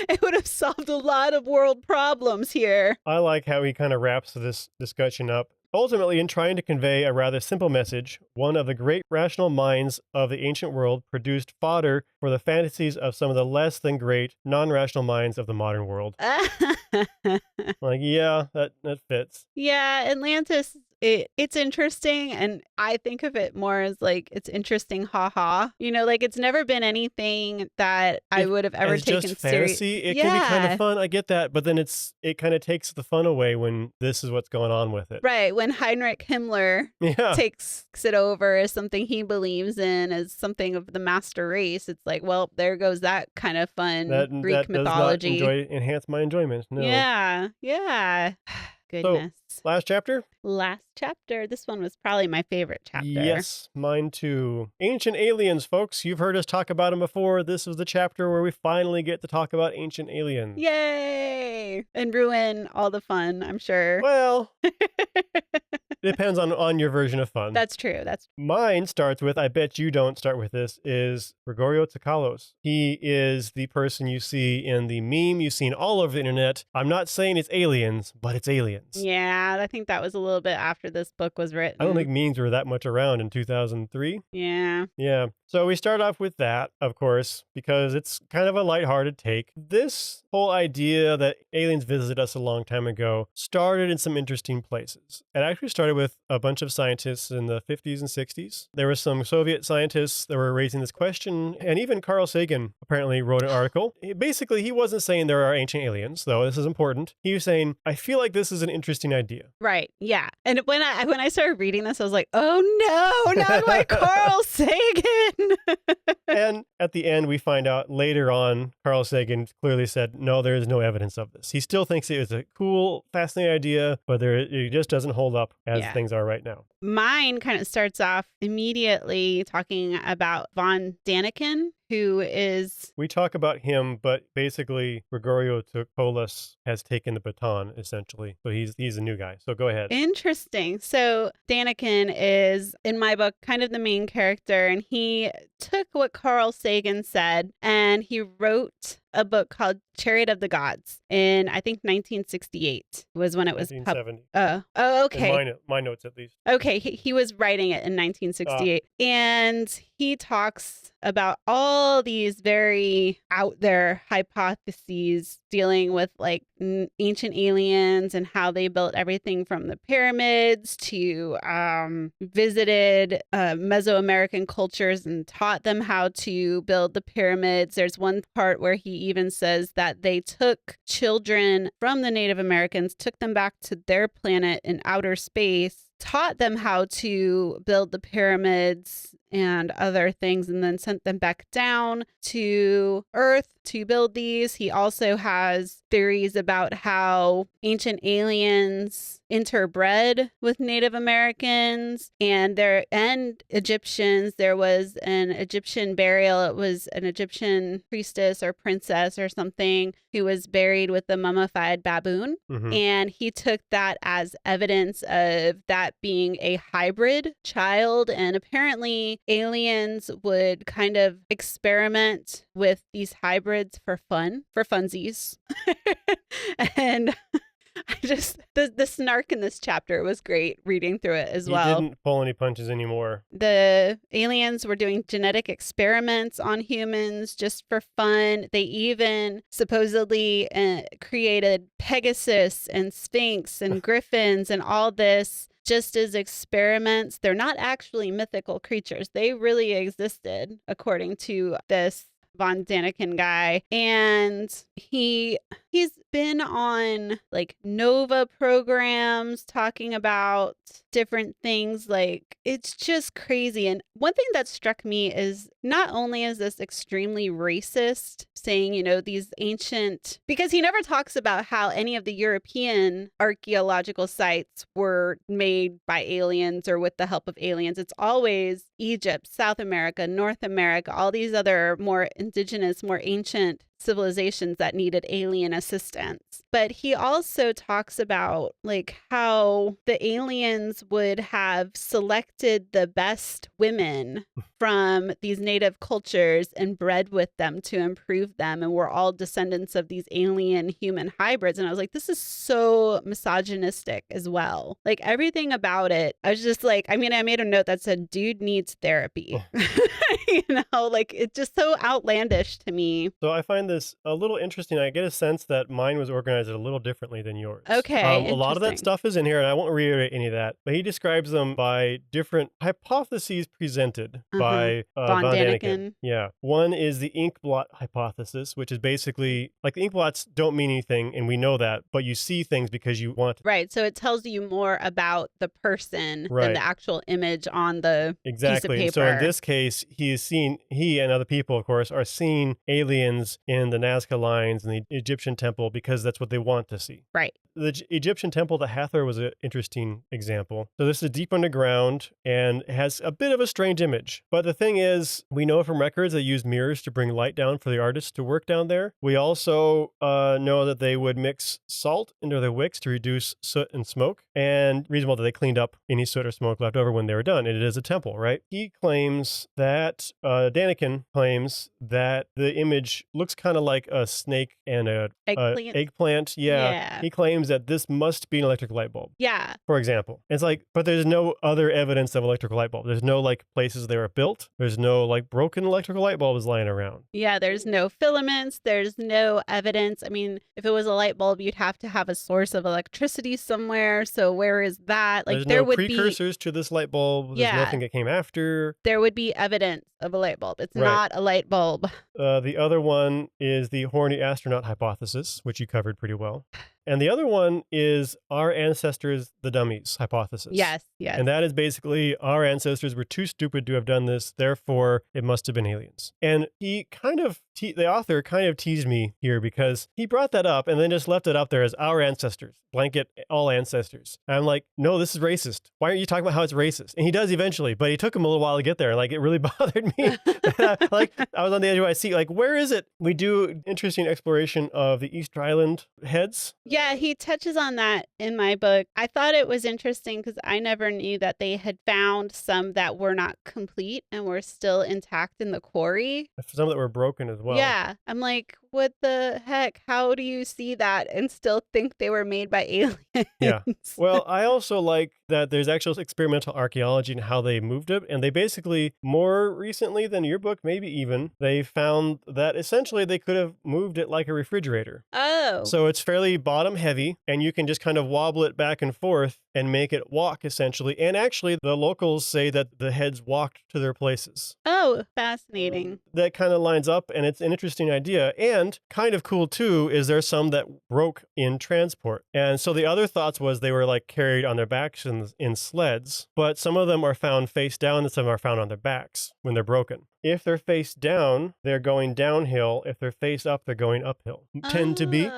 It would have solved a lot of world problems here. I like how he kind of wraps this discussion up. Ultimately, in trying to convey a rather simple message, one of the great rational minds of the ancient world produced fodder for the fantasies of some of the less than great non-rational minds of the modern world. Like, yeah, that fits. Yeah, Atlantis, it's interesting, and I think of it more as like, it's interesting, haha. You know, like it's never been anything that I would have ever taken just fantasy. It can be kind of fun. I get that, but then it kind of takes the fun away when this is what's going on with it. Right, when Heinrich Himmler takes it over as something he believes in, as something of the master race. It's like, well, there goes that kind of fun Greek mythology. Does not enhance my enjoyment. No. Yeah. Goodness. So, last chapter? Last chapter. This one was probably my favorite chapter. Yes, mine too. Ancient aliens, folks. You've heard us talk about them before. This is the chapter where we finally get to talk about ancient aliens. Yay! And ruin all the fun, I'm sure. Well, depends on your version of fun. That's true. Mine starts with, I bet you don't start with this, is Gregorio Tsoukalos. He is the person you see in the meme you've seen all over the internet. I'm not saying it's aliens, but it's aliens. Yeah, I think that was a little bit after this book was written. I don't think memes were that much around in 2003. Yeah. So we start off with that, of course, because it's kind of a lighthearted take. This whole idea that aliens visited us a long time ago started in some interesting places. It actually started with a bunch of scientists in the 50s and 60s. There were some Soviet scientists that were raising this question, and even Carl Sagan apparently wrote an article. Basically, he wasn't saying there are ancient aliens, though this is important. He was saying, I feel like this is an interesting idea. Right, yeah. And when I started reading this, I was like, oh no, not my Carl Sagan. And at the end, we find out later on, Carl Sagan clearly said, no, there is no evidence of this. He still thinks it was a cool, fascinating idea, but it just doesn't hold up as things are right now. Mine kind of starts off immediately talking about von Daniken, who is... We talk about him, but basically Gregorio Tsoukalos has taken the baton, essentially. So he's a new guy. So go ahead. Interesting. So Daniken is, in my book, kind of the main character, and he took what Carl Sagan said, and he wrote a book called Chariot of the Gods in, I think, 1968 was when it was 1970. Oh, okay. In my notes, at least. Okay, he was writing it in 1968. And he talks about all these very out there hypotheses dealing with like ancient aliens and how they built everything from the pyramids to visited Mesoamerican cultures and taught them how to build the pyramids. There's one part where he even says that they took children from the Native Americans, took them back to their planet in outer space, taught them how to build the pyramids and other things, and then sent them back down to Earth to build these. He also has theories about how ancient aliens interbred with Native Americans and Egyptians. There was an Egyptian burial. It was an Egyptian priestess or princess or something who was buried with a mummified baboon. Mm-hmm. And he took that as evidence of that being a hybrid child. And apparently aliens would kind of experiment with these hybrids for funsies. And I just, the snark in this chapter was great reading through it as well. He didn't pull any punches anymore. The aliens were doing genetic experiments on humans just for fun. They even supposedly created Pegasus and Sphinx and Griffins and all this just as experiments. They're not actually mythical creatures. They really existed, according to this Von Daniken guy. And he's been on like Nova programs talking about different things. Like, it's just crazy. And one thing that struck me is not only is this extremely racist, saying, you know, these ancient, because he never talks about how any of the European archaeological sites were made by aliens or with the help of aliens. It's always Egypt, South America, North America, all these other more indigenous, more ancient civilizations that needed alien assistance. But he also talks about like how the aliens would have selected the best women from these native cultures and bred with them to improve them, and we're all descendants of these alien human hybrids. And I was like, this is so misogynistic as well. Like, everything about it, I was just like, I mean, I made a note that said dude needs therapy. You know, like, it's just so outlandish to me. So I find this a little interesting. I get a sense that mine was organized a little differently than yours. Okay. A lot of that stuff is in here, and I won't reiterate any of that, but he describes them by different hypotheses presented by Von Daniken. Yeah. One is the ink blot hypothesis, which is basically like the ink blots don't mean anything, and we know that, but you see things because you want to. Right. So it tells you more about the person than the actual image on the piece of paper. So in this case, he and other people, of course, are seeing aliens in the Nazca lines and the Egyptian temple because that's what they want to see. Right. The Egyptian temple to Hathor was an interesting example. So this is deep underground and has a bit of a strange image. But the thing is, we know from records they used mirrors to bring light down for the artists to work down there. We also know that they would mix salt into their wicks to reduce soot and smoke, and reasonable that they cleaned up any soot or smoke left over when they were done. And it is a temple, right? He claims that, Daniken claims that the image looks kind of like a snake and a eggplant. Yeah. He claims that this must be an electric light bulb. Yeah. For example. It's like, but there's no other evidence of electrical light bulb. There's no like places they were built. There's no like broken electrical light bulbs lying around. Yeah, there's no filaments. There's no evidence. I mean, if it was a light bulb, you'd have to have a source of electricity somewhere. So where is that? Like, there would be precursors to this light bulb. There's nothing that came after. There would be evidence of a light bulb. It's not a light bulb. The other one is the horny astronaut hypothesis, which you covered pretty well. And the other one is our ancestors, the dummies hypothesis. Yes. And that is basically our ancestors were too stupid to have done this, therefore it must have been aliens. And he kind of, the author kind of teased me here because he brought that up and then just left it up there as our ancestors, blanket all ancestors. And I'm like, no, this is racist. Why aren't you talking about how it's racist? And he does eventually, but he took him a little while to get there. Like, it really bothered me. Like, I was on the edge of my seat, like, where is it? We do interesting exploration of the Easter Island heads. Yeah, he touches on that in my book. I thought it was interesting because I never knew that they had found some that were not complete and were still intact in the quarry. Some that were broken as well. Yeah. I'm like, what the heck? How do you see that and still think they were made by aliens? Yeah. Well, I also like that there's actual experimental archaeology and how they moved it. And they basically, more recently than your book, maybe even, they found that essentially they could have moved it like a refrigerator. Oh. So it's fairly bottom heavy and you can just kind of wobble it back and forth and make it walk essentially. And actually the locals say that the heads walked to their places. Oh, fascinating. That kind of lines up and it's an interesting idea. And And kind of cool too is there's some that broke in transport. And so the other thoughts was they were like carried on their backs in sleds, but some of them are found face down and some are found on their backs when they're broken. If they're face down, they're going downhill. If they're face up, they're going uphill. Tend to be,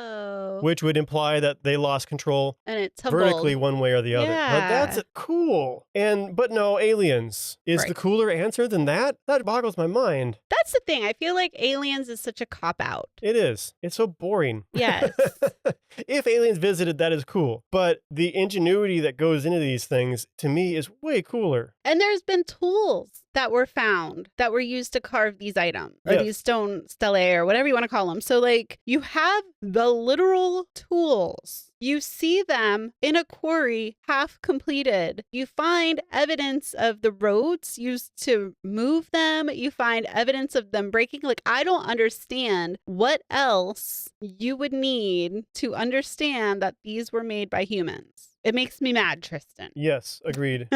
which would imply that they lost control and it tumbled vertically one way or the other. Now, that's cool. But no, aliens. Is the cooler answer than that? That boggles my mind. That's the thing. I feel like aliens is such a cop-out. It is. It's so boring. Yes. If aliens visited, that is cool. But the ingenuity that goes into these things, to me, is way cooler. And there's been tools that were found that were used to carve these items or these stone stelae or whatever you want to call them. So like you have the literal tools. You see them in a quarry half completed. You find evidence of the roads used to move them. You find evidence of them breaking. Like, I don't understand what else you would need to understand that these were made by humans. It makes me mad, Tristan. Yes, agreed.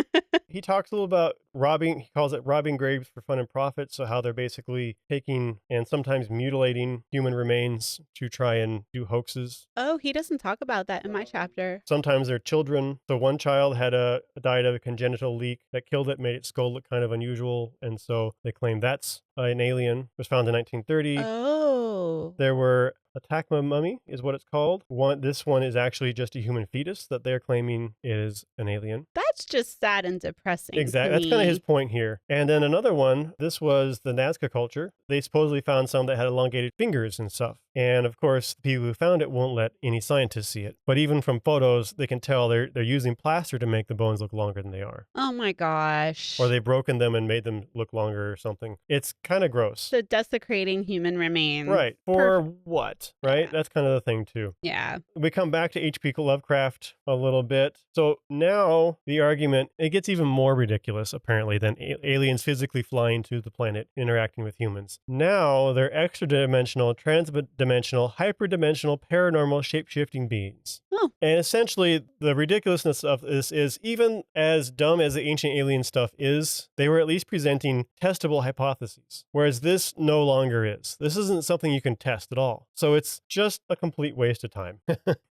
He talks a little about robbing. He calls it robbing graves for fun and profit. So how they're basically taking and sometimes mutilating human remains to try and do hoaxes. Oh, he doesn't talk about that in my chapter. Sometimes they're children. So one child had died of a congenital leak that killed it, made its skull look kind of unusual. And so they claim that's an alien. It was found in 1930. Oh. There were Atacma mummy is what it's called. This one is actually just a human fetus that they're claiming is an alien. That's just sad and depressing. Exactly. That's kind of his point here. And then another one, this was the Nazca culture. They supposedly found some that had elongated fingers and stuff. And of course, the people who found it won't let any scientists see it. But even from photos, they can tell they're using plaster to make the bones look longer than they are. Oh my gosh. Or they've broken them and made them look longer or something. It's kind of gross. So desecrating human remains. Right. For what? Right? Yeah. That's kind of the thing too. Yeah. We come back to H.P. Lovecraft a little bit. So now the argument, it gets even more ridiculous apparently than aliens physically flying to the planet interacting with humans. Now they're extra-dimensional, trans-dimensional, hyperdimensional, paranormal, shape-shifting beings. Oh. And essentially the ridiculousness of this is even as dumb as the ancient alien stuff is, they were at least presenting testable hypotheses. Whereas this no longer is. This isn't something you can test at all. So it's just a complete waste of time.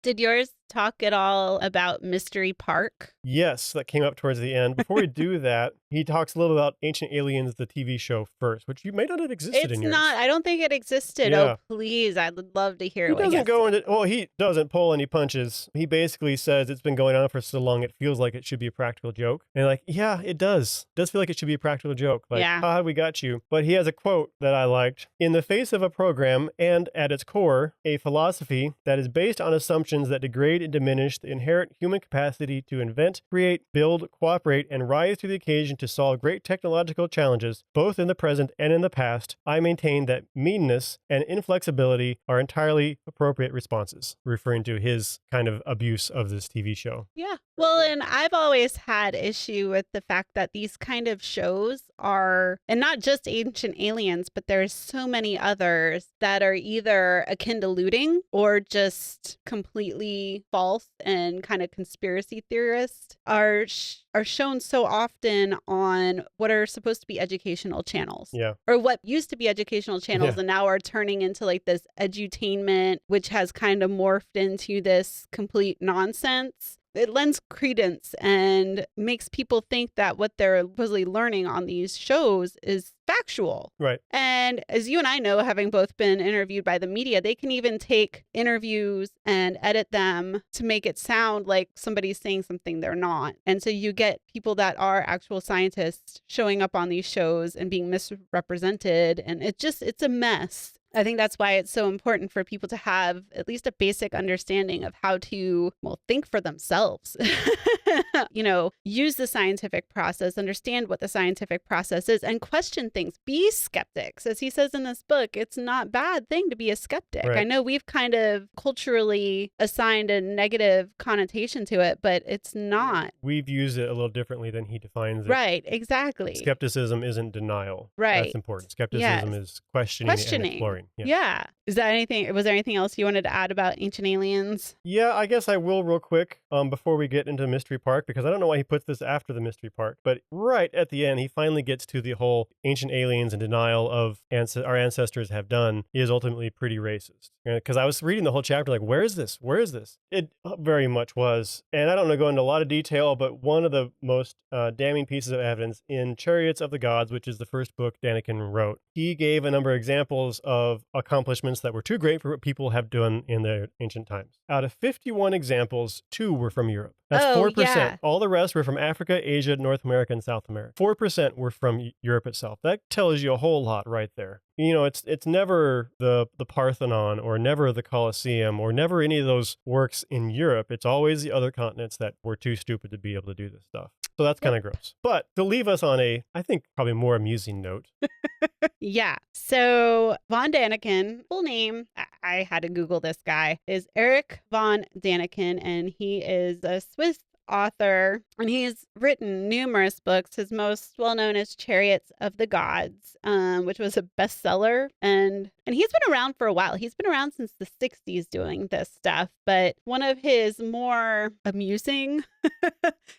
Did yours talk at all about Mystery Park? Yes, that came up towards the end. Before we do that, he talks a little about Ancient Aliens, the TV show first, which you may not have existed in yours. It's not. I don't think it existed. Yeah. Oh, please. I would love to hear he what doesn't go into. Well, he doesn't pull any punches. He basically says it's been going on for so long, it feels like it should be a practical joke. And like, yeah, it does. It does feel like it should be a practical joke. Like, haha, we got you. But he has a quote that I liked. In the face of a program and at its core, a philosophy that is based on assumptions that degrade and diminish the inherent human capacity to invent, create, build, cooperate, and rise to the occasion to solve great technological challenges, both in the present and in the past, I maintain that meanness and inflexibility are entirely appropriate responses, referring to his kind of abuse of this TV show. Yeah. Well, and I've always had issue with the fact that these kind of shows are, and not just Ancient Aliens, but there's so many others that are either akin to looting or just completely false and kind of conspiracy theorists are shown so often on what are supposed to be educational channels. Yeah. Or what used to be educational channels and now are turning into like this edutainment, which has kind of morphed into this complete nonsense. It lends credence and makes people think that what they're supposedly learning on these shows is factual. Right. And as you and I know, having both been interviewed by the media, they can even take interviews and edit them to make it sound like somebody's saying something they're not. And so you get people that are actual scientists showing up on these shows and being misrepresented. And it's a mess. I think that's why it's so important for people to have at least a basic understanding of how to, think for themselves. Use the scientific process, understand what the scientific process is, and question things. Be skeptics. As he says in this book, it's not a bad thing to be a skeptic. Right. I know we've kind of culturally assigned a negative connotation to it, but it's not. We've used it a little differently than he defines it. Right, exactly. Skepticism isn't denial. Right. That's important. Skepticism is questioning and exploring. Yeah. Was there anything else you wanted to add about Ancient Aliens? Yeah, I guess I will real quick before we get into Mystery part, because I don't know why he puts this after the mystery part, but right at the end, he finally gets to the whole ancient aliens and denial of our ancestors have done is ultimately pretty racist. Because I was reading the whole chapter like, where is this? Where is this? It very much was. And I don't know, go into a lot of detail, but one of the most damning pieces of evidence in Chariots of the Gods, which is the first book Daniken wrote, he gave a number of examples of accomplishments that were too great for what people have done in the ancient times. Out of 51 examples, 2 were from Europe. That's 4%. Yeah. All the rest were from Africa, Asia, North America, and South America. 4% were from Europe itself. That tells you a whole lot right there. You know, it's never the Parthenon or never the Colosseum or never any of those works in Europe. It's always the other continents that were too stupid to be able to do this stuff. So that's kind of gross. But to leave us on a, I think, probably more amusing note. Yeah. So von Daniken, full name, I had to Google this guy, is Erich von Daniken, and he is a Swiss author, and he's written numerous books. His most well-known is Chariots of the Gods, which was a bestseller, and he's been around for a while. He's been around since the 60s doing this stuff, but one of his more amusing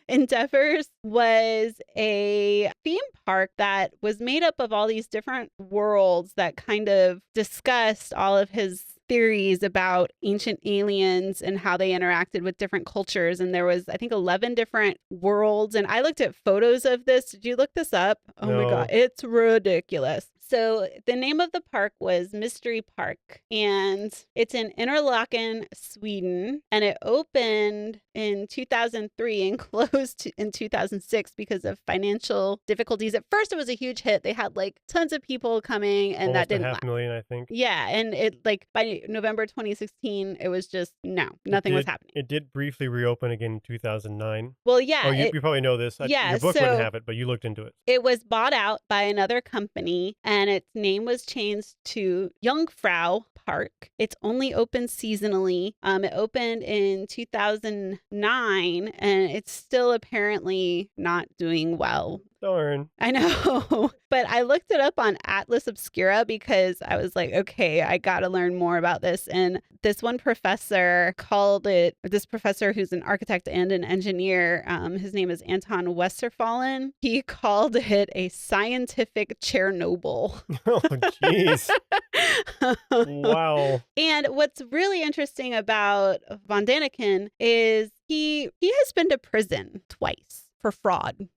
endeavors was a theme park that was made up of all these different worlds that kind of discussed all of his theories about ancient aliens and how they interacted with different cultures. And there was, I think, 11 different worlds. And I looked at photos of this. Did you look this up? Oh No. my God, it's ridiculous. So the name of the park was Mystery Park, and it's in Interlaken, Sweden, and it opened in 2003 and closed in 2006 because of financial difficulties. At first, it was a huge hit. They had like tons of people coming, and Almost that didn't a last. 500,000, I think. Yeah, and it like by November 2016, it was just nothing was happening. It did briefly reopen again in 2009. Well, yeah. Oh, you probably know this. Yeah, Your book so wouldn't have it, but you looked into it. It was bought out by another company, and its name was changed to Jungfrau Park. It's only open seasonally. It opened in 2009, and it's still apparently not doing well. Darn. I know, but I looked it up on Atlas Obscura because I was like, okay, I got to learn more about this. And this one professor called it, this professor who's an architect and an engineer, his name is Anton Westerfallen. He called it a scientific Chernobyl. Oh, jeez. Wow. And what's really interesting about von Daniken is he has been to prison twice for fraud.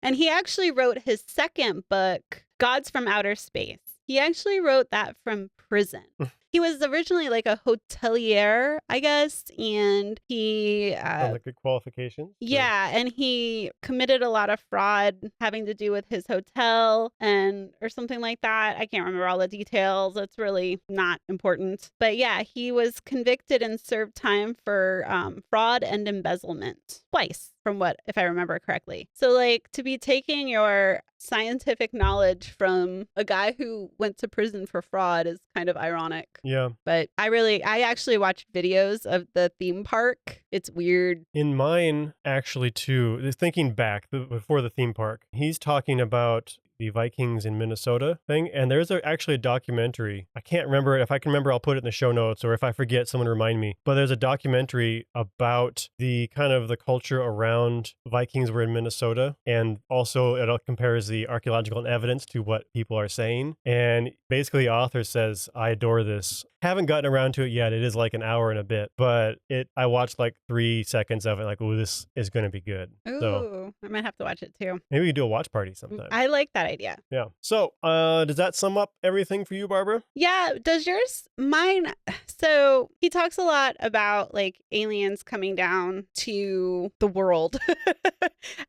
And he actually wrote his second book, Gods from Outer Space. He actually wrote that from prison. He was originally like a hotelier, I guess, and he... like good qualifications. Yeah, and he committed a lot of fraud having to do with his hotel or something like that. I can't remember all the details. It's really not important. But yeah, he was convicted and served time for fraud and embezzlement twice, from what, if I remember correctly. So like to be taking your scientific knowledge from a guy who went to prison for fraud is kind of ironic. Yeah. But I actually watched videos of the theme park. It's weird. In mine, actually, too, thinking back before the theme park, he's talking about the Vikings in Minnesota thing. And there's actually a documentary. I can't remember it. If I can remember, I'll put it in the show notes, or if I forget, someone remind me. But there's a documentary about the kind of the culture around Vikings were in Minnesota. And also it compares the archaeological evidence to what people are saying. And basically the author says, I adore this. Haven't gotten around to it yet. It is like an hour and a bit, but I watched like 3 seconds of it. Like, oh, this is going to be good. Ooh, so I might have to watch it too. Maybe we do a watch party sometime. I like that idea. Yeah. So, does that sum up everything for you, Barbara? Yeah. Does yours? Mine. So he talks a lot about like aliens coming down to the world.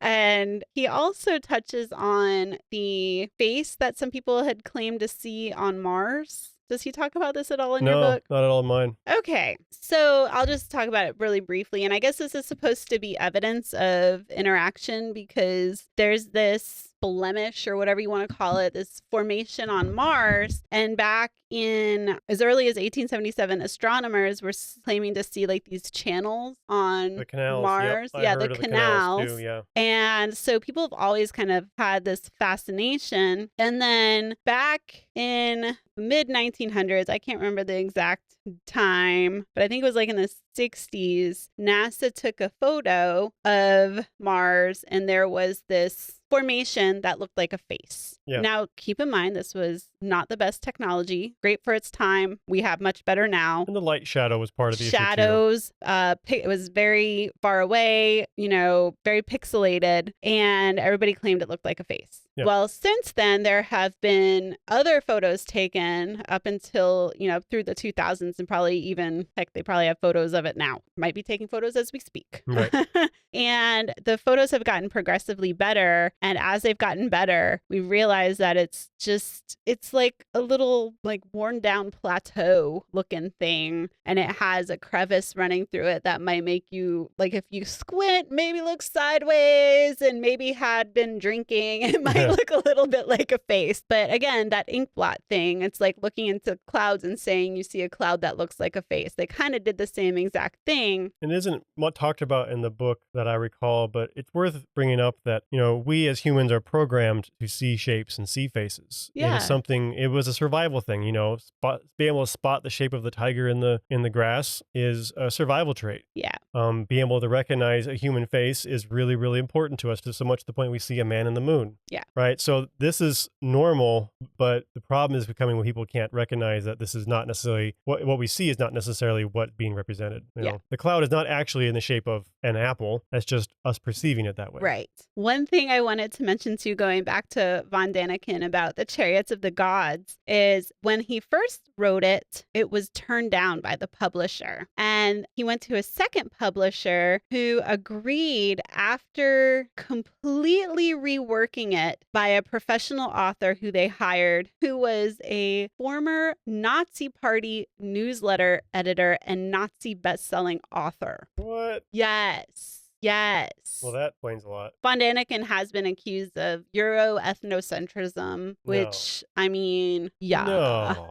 And he also touches on the face that some people had claimed to see on Mars. Does he talk about this at all in your book? No, not at all in mine. Okay, so I'll just talk about it really briefly. And I guess this is supposed to be evidence of interaction because there's this blemish or whatever you want to call it, this formation on Mars. And back in as early as 1877, astronomers were claiming to see like these channels on The canals. Mars. Yep. Yeah, I the heard of canals. too, yeah. And so people have always kind of had this fascination. And then back in mid 1900s, I can't remember the exact time, but I think it was like in the 60s, NASA took a photo of Mars and there was this formation that looked like a face. Yeah. Now, keep in mind, this was not the best technology. Great for its time. We have much better now. And the light shadow was part of the Shadows. It was very far away, very pixelated, and everybody claimed it looked like a face. Yeah. Well, since then, there have been other photos taken up until, through the 2000s, and probably even, heck, they probably have photos of it now. Might be taking photos as we speak. Right. And the photos have gotten progressively better. And as they've gotten better, we realize that it's like a little like worn down plateau looking thing. And it has a crevice running through it that might make you, like if you squint, maybe look sideways and maybe had been drinking, it might look a little bit like a face. But again, that ink blot thing, it's like looking into clouds and saying you see a cloud that looks like a face. They kind of did the same exact thing. And isn't what talked about in the book that I recall, but it's worth bringing up that, we as humans are programmed to see shapes and see faces. Yeah. It was a survival thing, being able to spot the shape of the tiger in the grass is a survival trait. Yeah. Being able to recognize a human face is really, really important to us, to so much to the point we see a man in the moon. Yeah. Right. So this is normal, but the problem is becoming when people can't recognize that this is not necessarily what we see is not necessarily what being represented. The cloud is not actually in the shape of an apple. That's just us perceiving it that way. Right. One thing I wanted to mention too, going back to von Daniken about the chariots of the gods, is when he first wrote it, it was turned down by the publisher. And he went to a second publisher who agreed after completely reworking it by a professional author who they hired, who was a former Nazi Party newsletter editor and Nazi best-selling author. What? Yes. Well, that explains a lot. Von Daniken has been accused of Euro-ethnocentrism, which, yeah. No.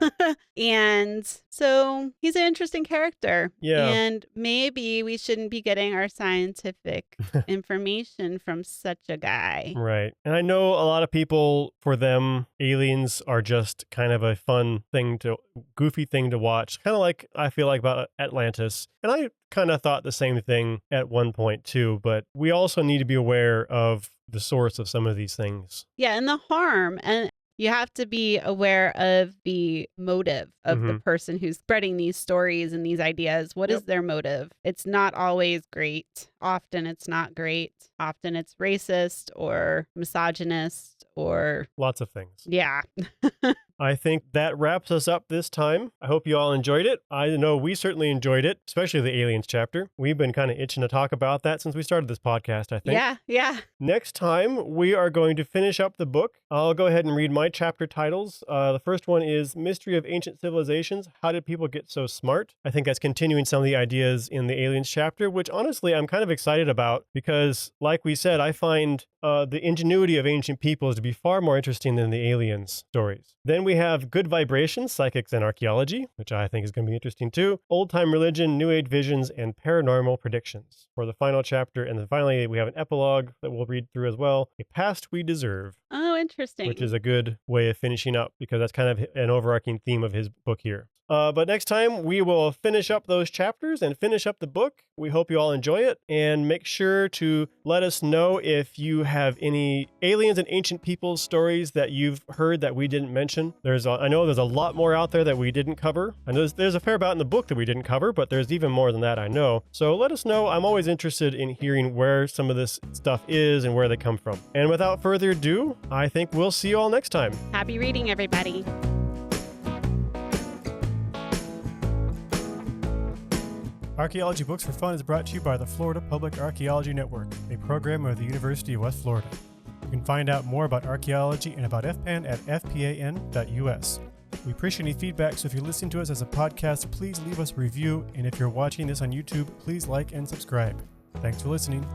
And so he's an interesting character. Yeah. And maybe we shouldn't be getting our scientific information from such a guy. Right. And I know a lot of people, for them, aliens are just kind of a fun goofy thing to watch. Kind of like I feel like about Atlantis. And I kind of thought the same thing at one point too, but we also need to be aware of the source of some of these things. Yeah, and the harm. And you have to be aware of the motive of the person who's spreading these stories and these ideas. What is their motive? It's not always great. Often it's not great. Often it's racist or misogynist or lots of things. Yeah. I think that wraps us up this time. I hope you all enjoyed it. I know we certainly enjoyed it, especially the aliens chapter. We've been kind of itching to talk about that since we started this podcast, I think. Yeah. Next time, we are going to finish up the book. I'll go ahead and read my chapter titles. The first one is Mystery of Ancient Civilizations. How did people get so smart? I think that's continuing some of the ideas in the aliens chapter, which honestly I'm kind of excited about because, like we said, I find the ingenuity of ancient peoples to be far more interesting than the aliens stories. Then we have Good Vibrations, Psychics, and Archaeology, which I think is going to be interesting too. Old Time Religion, New Age Visions, and Paranormal Predictions for the final chapter. And then finally, we have an epilogue that we'll read through as well. A Past We Deserve. Oh, interesting. Which is a good way of finishing up because that's kind of an overarching theme of his book here. But next time we will finish up those chapters and finish up the book. We hope you all enjoy it and make sure to let us know if you have any aliens and ancient peoples stories that you've heard that we didn't mention. I know there's a lot more out there that we didn't cover. I know there's a fair amount in the book that we didn't cover, but there's even more than that, I know. So let us know. I'm always interested in hearing where some of this stuff is and where they come from. And without further ado, I think we'll see you all next time. Happy reading, everybody. Archaeology Books for Fun is brought to you by the Florida Public Archaeology Network, a program of the University of West Florida. You can find out more about archaeology and about FPAN at fpan.us. We appreciate any feedback, so if you're listening to us as a podcast, please leave us a review, and if you're watching this on YouTube, please like and subscribe. Thanks for listening.